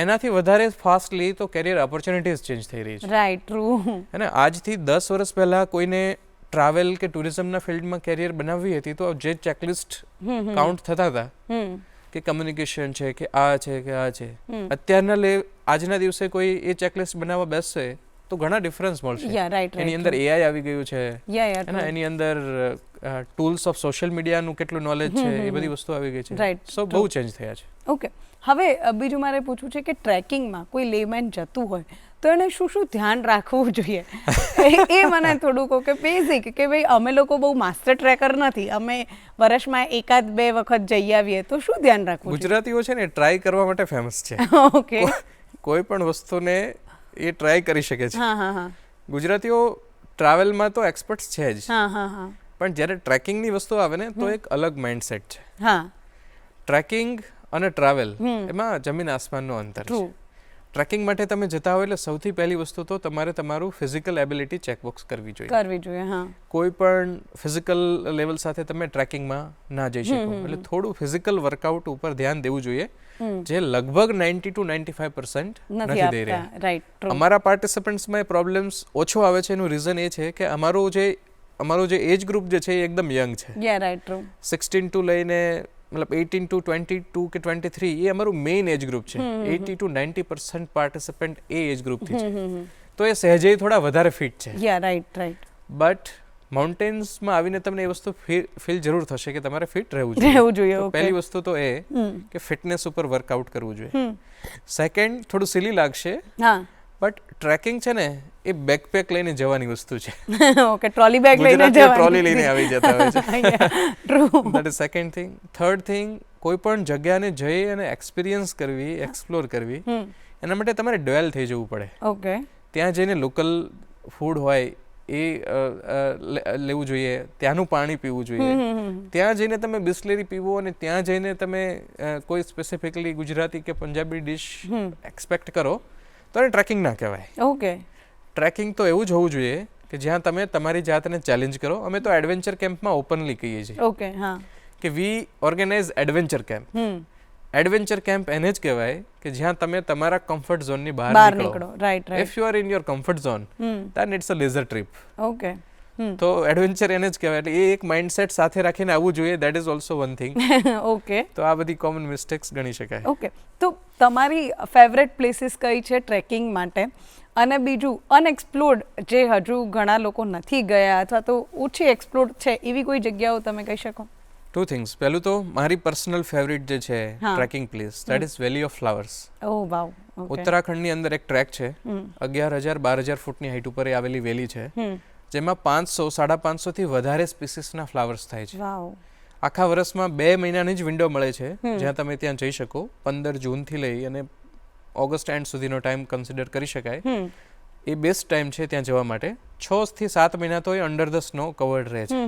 એનાથી વધારે ફાસ્ટલી તો કેરિયર ઓપોર્ચ્યુનિટીઝ ચેન્જ થઈ રહી છે. Right, true. અને આજથી 10 વર્ષ પહેલા કોઈને ટ્રાવેલ કે ટુરિઝમના ફિલ્ડમાં કેરિયર બનાવવી હતી તો જે ચેકલિસ્ટ કાઉન્ટ થતા હતા કે કમ્યુનિકેશન છે કે આ છે કે આ છે, આજના દિવસે કોઈ એ ચેકલિસ્ટ બનાવવા બેસશે તો ઘણા ડિફરન્સ મળશે. એની અંદર AI આવી ગયું છે, એની અંદર ટૂલ્સ ઓફ સોશિયલ મીડિયાનું કેટલું નોલેજ છે, એ બધી વસ્તુ આવી ગઈ છે. સો બહુ ચેન્જ થયા છે. ઓકે, હવે બીજું મારે પૂછવું છે કે ટ્રેકિંગમાં કોઈ લેમેન જતું હોય તો એને શું શું ધ્યાન રાખવું જોઈએ? એ મને થોડું કહો કે બેઝિક, કે ભાઈ અમે લોકો બહુ માસ્ટર ટ્રેકર નથી, અમે વર્ષમાં 1-2 વખત જઈ આવીએ, તો શું ધ્યાન રાખવું? ગુજરાતીઓ છે ને ટ્રાય કરવા માટે ફેમસ છે. ઓકે, કોઈ પણ વસ્તુને એ ટ્રાય કરી શકે છે. ગુજરાતીઓ ટ્રાવેલમાં તો એક્સપર્ટ્સ છે જ, પણ જ્યારે ટ્રેકિંગની વસ્તુ આવે ને તો એક અલગ માઇન્ડસેટ છે. ટ્રેકિંગ અને ટ્રાવેલ એમાં જમીન આસમાનનો અંતર છે. ટ્રેકિંગ માટે તમે જતા હોય એટલે સૌથી પહેલી વસ્તુ તો તમારે તમારું ફિઝિકલ એબિલિટી ચેકબોક્સ કરવી જોઈએ. કોઈ પણ ફિઝિકલ લેવલ સાથે તમે ટ્રેકિંગમાં ના જઈ શકો. એટલે થોડું ફિઝિકલ વર્કઆઉટ ઉપર ધ્યાન દેવું જોઈએ, જે લગભગ 90 to 95% નથી દઈ રહ્યા. અમારા પાર્ટિસિપન્ટ્સમાં એ પ્રોબ્લેમ્સ ઓછો આવે છે. એનું રીઝન એ છે કે અમારો જે એજ ગ્રુપ જે છે એ એકદમ યંગ છે. 16 to લઈને મતલબ 18 to 22 કે 23 એ અમારું મેઇન એજ ગ્રુપ છે. 80 to 90% પાર્ટિસિપન્ટ એ એજ ગ્રુપથી છે. તો એ સહેજે થોડા વધારે ફિટ છે. બટ માઉન્ટેન્સમાં આવીને તમને એ વસ્તુ ફીલ જરૂર થશે કે તમારે ફિટ રહેવું રહેવું જોઈએ. તો ઓકે. પહેલી વસ્તુ તો એ કે ફિટનેસ ઉપર વર્કઆઉટ કરવું જોઈએ. સેકન્ડ, થોડું સિલી લાગશે હા. બટ ટ્રેકિંગ છે ને એ બેકપેક લઈને જવાની વસ્તુ છે. ઓકે, ટ્રોલી બેગ લઈને ગુજરાતીઓ જવાની. ટ્રોલી લઈને આવી જતા હોય છે. True. That is second thing. Third thing, કોઈ પણ જગ્યાને જઈ અને એક્સપિરિયન્સ કરવી, એક્સપ્લોર કરવી, એના માટે તમારે ડ્વેલ થઈ જવું પડે. ઓકે. ત્યાં જઈને લોકલ ફૂડ હોય એ લેવું જોઈએ, ત્યાંનું પાણી પીવું જોઈએ. ત્યાં જઈને તમે બિસ્લેરી પીવો અને ત્યાં જઈને તમે કોઈ સ્પેસિફિકલી ગુજરાતી કે પંજાબી ડિશ એક્સપેક્ટ કરો તો એને ટ્રેકિંગ ના કહેવાય. ઓકે. ટ્રેકિંગ તો એવું જ હોવું જોઈએ કે જ્યાં તમે તમારી જાતને ચેલેન્જ કરો. અમે તો એડવેન્ચર કેમ્પમાં ઓપનલી કહીએ છીએ ઓકે. હા. કે we organize adventure camp. Adventure camp એને જ કહેવાય કે જ્યાં તમે તમારા કમ્ફર્ટ ઝોનની બહાર નીકળો. Right. If you are in your comfort zone then it's a leisure trip. Okay. તો એડવેન્ચર એને જ કહેવાય. એટલે એ એક માઇન્ડસેટ સાથે રાખીને આવવું જોઈએ. That is also one thing. Okay. તો આ બધી કોમન મિસ્ટેક્સ ગણી શકાય. ઓકે. તો તમારી ફેવરેટ પ્લેસીસ કઈ છે ટ્રેકિંગ માટે? અને બીજું અનએક્સપ્લોર્ડ જે હજુ ઘણા લોકો નથી ગયા અથવા તો ઓછી એક્સપ્લોર્ડ છે એવી કોઈ જગ્યાઓ તમે કહી શકો? Two things. પહેલું તો મારી પર્સનલ ફેવરિટ જે છે trekking place, that is valley of flowers. Oh wow. ઉત્તરાખંડની અંદર એક ટ્રેક છે. 11,000-12,000 ફૂટની હાઈટ ઉપર એ આવેલી વેલી છે, જેમાં 500-550 થી વધારે સ્પીસીસના ફ્લાવર્સ થાય છે. વાવ. આખા વર્ષમાં 2 મહિનાની જ વિન્ડો મળે છે જ્યાં તમે ત્યાં જઈ શકો. 15 જૂનથી લઈ અને ઓગસ્ટ એન્ડ સુધીનો ટાઈમ કન્સિડર કરી શકાય. એ બેસ્ટ ટાઈમ છે ત્યાં જવા માટે. 6 થી 7 મહિના તો એ અંડર ધ સ્નો કવર્ડ રહે છે.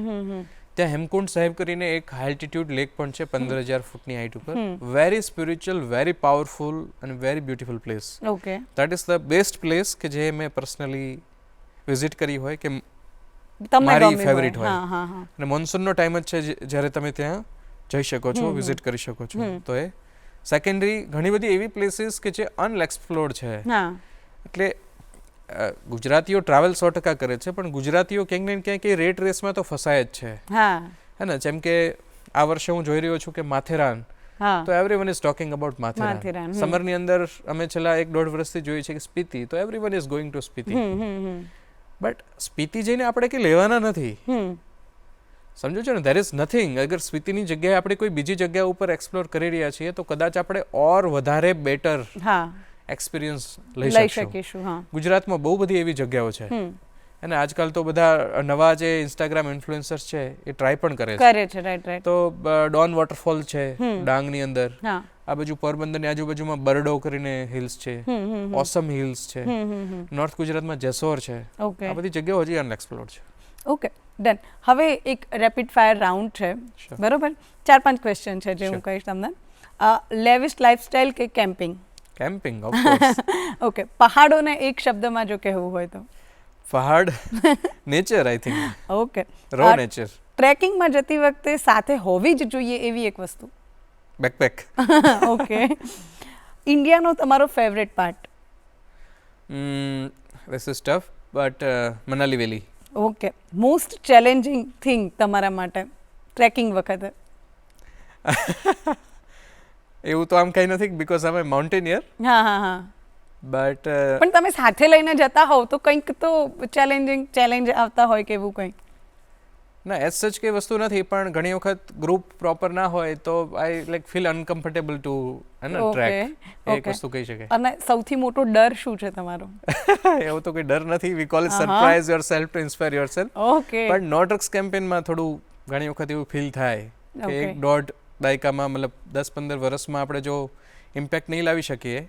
ત્યાં હેમકુંડ સાહેબ કરીને એક હાલ્ટિટ્યુડ લેક પણ છે 15,000 ફૂટની હાઈટ ઉપર. વેરી સ્પિરિચ્યુઅલ, વેરી પાવરફુલ અને very beautiful place. Okay. That is the best place કે જે મેં પર્સનલી વિઝિટ કરી હોય કે તમને મારી ગમ્યું ફેવરિટ હોય. હોય. હા. અને મોન્સૂનનો ટાઈમ જ છે જ્યારે તમે ત્યાં જઈ શકો છો, વિઝિટ કરી શકો છો. તો એ સેકન્ડરી ઘણી બધી એવી પ્લેસીસ કે જે અનએક્સપ્લોર્ડ છે. હા. એટલે ગુજરાતીઓ ટ્રાવેલ 100% કરે છે, પણ ગુજરાતીઓ ક્યાંક ને ક્યાંક એ રેટ રેસમાં તો ફસાય જ છે. હા. હે ને? જેમ કે આ વર્ષે હું જોઈ રહ્યો છું કે માથેરાન, હા. તો everyone is talking about Matheran. સમરની અંદર અમે છેલ્લા 1-1.5 વર્ષથી જોઈએ છે કે સ્પીતિ, તો everyone is going to Spiti. But Spiti જઈને આપણે કંઈ લેવાના નથી. સમજો છો ને? There is nothing. અગર સ્પીતિની જગ્યાએ આપણે કોઈ બીજી જગ્યા ઉપર એક્સપ્લોર કરી રહ્યા છીએ તો કદાચ આપણે ઓર વધારે બેટર એક્સપિરિયન્સ લઈ શકીશું. ગુજરાતમાં બહુ બધી એવી જગ્યાઓ છે અને આજકાલ તો બધા નવા જે ઇન્સ્ટાગ્રામ ઇન્ફ્લુએન્સર્સ છે એ ટ્રાય પણ કરે છે. રાઈટ. તો ડોન વોટરફોલ છે ડાંગની અંદર. આ બાજુ પોરબંદરની આજુબાજુમાં બરડો કરીને હિલ્સ છે, ઓસમ હિલ્સ છે. નોર્થ ગુજરાતમાં જેસોર છે. આ બધી જગ્યાઓ હજી અનએક્સપ્લોર્ડ છે. Okay, done. હવે એક રેપિડ ફાયર રાઉન્ડ છે, બરોબર? 4-5 ક્વેશ્ચન છે જે હું કહીશ તમને. લેવિશ લાઇફસ્ટાઇલ કે camping? Camping, of course. Okay. પહાડોને એક શબ્દમાં જો કહેવું હોય તો? પહાડ. Nature, I think. Okay. Raw nature. ટ્રેકિંગમાં જતી વખતે સાથે હોવી જ જોઈએ એવી એક વસ્તુ? બેકપેક. ઓકે. ઇન્ડિયાનો તમારો favourite part? This is tough, but Manali valley. Okay. Most challenging thing તમારા માટે ટ્રેકિંગ વખતે? એવું તો આમ કંઈ નથી, બીકોઝ આમ માઉન્ટેનિયર. હા. બટ પણ તમે સાથે લઈને જતા હોવ તો કંઈક તો ચેલેન્જ આવતા હોય કે એવું કંઈ? ના, એઝ સચ કંઈ વસ્તુ નથી, પણ ઘણી વખત ગ્રુપ પ્રોપર ના હોય તો I like feel uncomfortable to trek. એક વસ્તુ કહી શકાય. અને સૌથી મોટો ડર શું છે તમારો? એવું તો કોઈ ડર નથી. We call it surprise yourself to inspire yourself. Okay. પણ નો ડ્રગ્સ કેમ્પેનમાં થોડું ઘણી વખત એવું ફીલ થાય કે 1.5 દાયકામાં, મતલબ 10-15 વર્ષમાં આપણે જો ઇમ્પેક્ટ નહીં લાવી શકીએ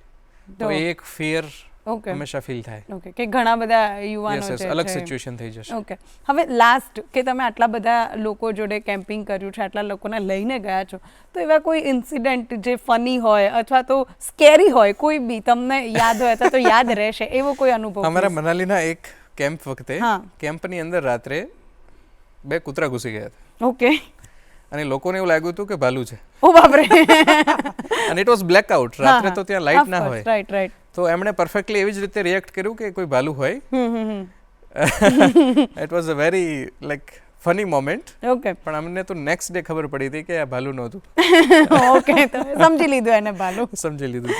તો એક ફિયર હંમેશા ફીલ થાય. ઓકે. કે ઘણા બધા યુવાનો છે, અલગ સિચ્યુએશન થઈ જશે. ઓકે. હવે લાસ્ટ, કે તમે આટલા બધા લોકો જોડે કેમ્પિંગ કર્યું છે, આટલા લોકોને લઈને ગયા છો, તો એવા કોઈ ઇન્સિડન્ટ જે ફની હોય અથવા તો સ્કેરી હોય, કોઈ બી તમને યાદ હોય અથવા તો યાદ રહેશે એવો કોઈ અનુભવ? અમારા મનાલીના એક કેમ્પ વખતે કેમ્પની અંદર રાત્રે 2 કૂતરા ઘૂસી ગયા હતા. ઓકે. અને લોકોને એવું લાગ્યું હતું કે ભાલુ છે. ઓ બાપ રે. અને ઇટ વોઝ બ્લેક આઉટ. રાત્રે તો ત્યાં લાઇટ ના હોય. રાઈટ. તો એમણે પરફેક્ટલી એવી જ રીતે રિએક્ટ કર્યું કે કોઈ ભાલુ હોય. It was a very like funny moment. Okay. પણ અમને તો નેક્સ્ટ ડે ખબર પડી હતી કે આ ભાલુ નહોતું. ઓકે. તો સમજી લીધું એને ભાલુ. સમજી લીધું.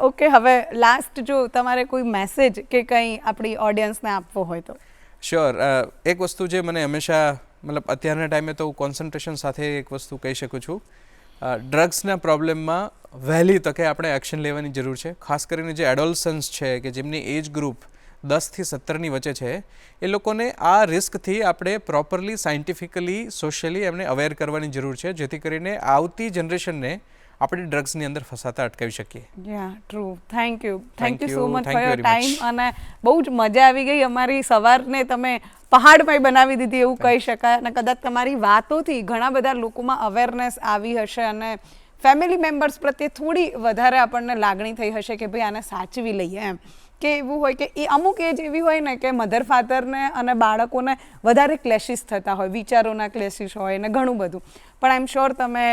ઓકે. હવે લાસ્ટ, જો તમારે કોઈ મેસેજ કે કંઈ આપણી ઓડિયન્સને આપવો હોય તો? શ્યોર. એક વસ્તુ જે મને હંમેશા મતલબ અત્યારના ટાઈમે તો કોન્સન્ટ્રેશન સાથે એક વસ્તુ કહી શકું છું, ડ્રગ્સના પ્રોબ્લેમમાં વહેલી તકે આપણે એક્શન લેવાની જરૂર છે. ખાસ કરીને જે એડોલસન્સ છે કે જેમની એજ ગ્રુપ 10 થી 17ની વચ્ચે છે, એ લોકોને આ રિસ્કથી આપણે પ્રોપરલી સાયન્ટિફિકલી સોશિયલી એમને અવેર કરવાની જરૂર છે, જેથી કરીને આવતી જનરેશનને આપણે ડ્રગ્સની અંદર ફસાતા અટકાવી શકીએ. Ya true. Thank you so you. Much Thank for you your very much. Time. અને બહુ જ મજા આવી ગઈ. અમારી સવારને તમે પહાડમય બનાવી દીધી એવું કહી શકાય. અને કદાચ તમારી વાતોથી ઘણા બધા લોકોમાં અવેરનેસ આવી હશે અને ફેમિલી મેમ્બર્સ પ્રત્યે થોડી વધારે આપણને લાગણી થઈ હશે કે ભાઈ આને સાચવી લઈએ એમ. કે એવું હોય કે એ અમુક એજ એવી હોય ને કે મધર ફાધરને અને બાળકોને વધારે ક્લેશિસ થતા હોય, વિચારોના ક્લેશિસ હોય ને ઘણું બધું. પણ આઈ એમ શ્યોર તમે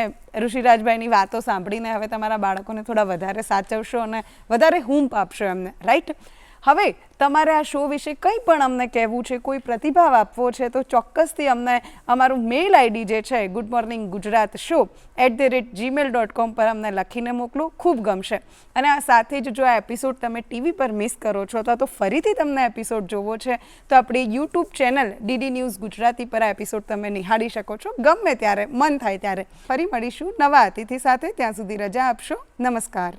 ઋષિરાજભાઈની વાતો સાંભળીને હવે તમારા બાળકોને થોડા વધારે સાચવશો અને વધારે હૂંફ આપશો એમને, રાઈટ? હવે તમારે આ શો વિશે કંઈ પણ અમને કહેવું છે, કોઈ પ્રતિભાવ આપવો છે, તો ચોક્કસથી અમને અમારું મેલ આઈડી જે છે good morning Gujarat show @gmail.com પર અમને લખીને મોકલો. ખૂબ ગમશે. અને આ સાથે જ જો આ એપિસોડ તમે ટીવી પર મિસ કરો છો તો ફરીથી તમને એપિસોડ જોવો છે તો આપણી YouTube channel DD news Gujarati પર આ એપિસોડ તમે નિહાળી શકો છો ગમે ત્યારે, મન થાય ત્યારે. ફરી મળીશું નવા અતિથિ સાથે. ત્યાં સુધી રજા આપશો. નમસ્કાર.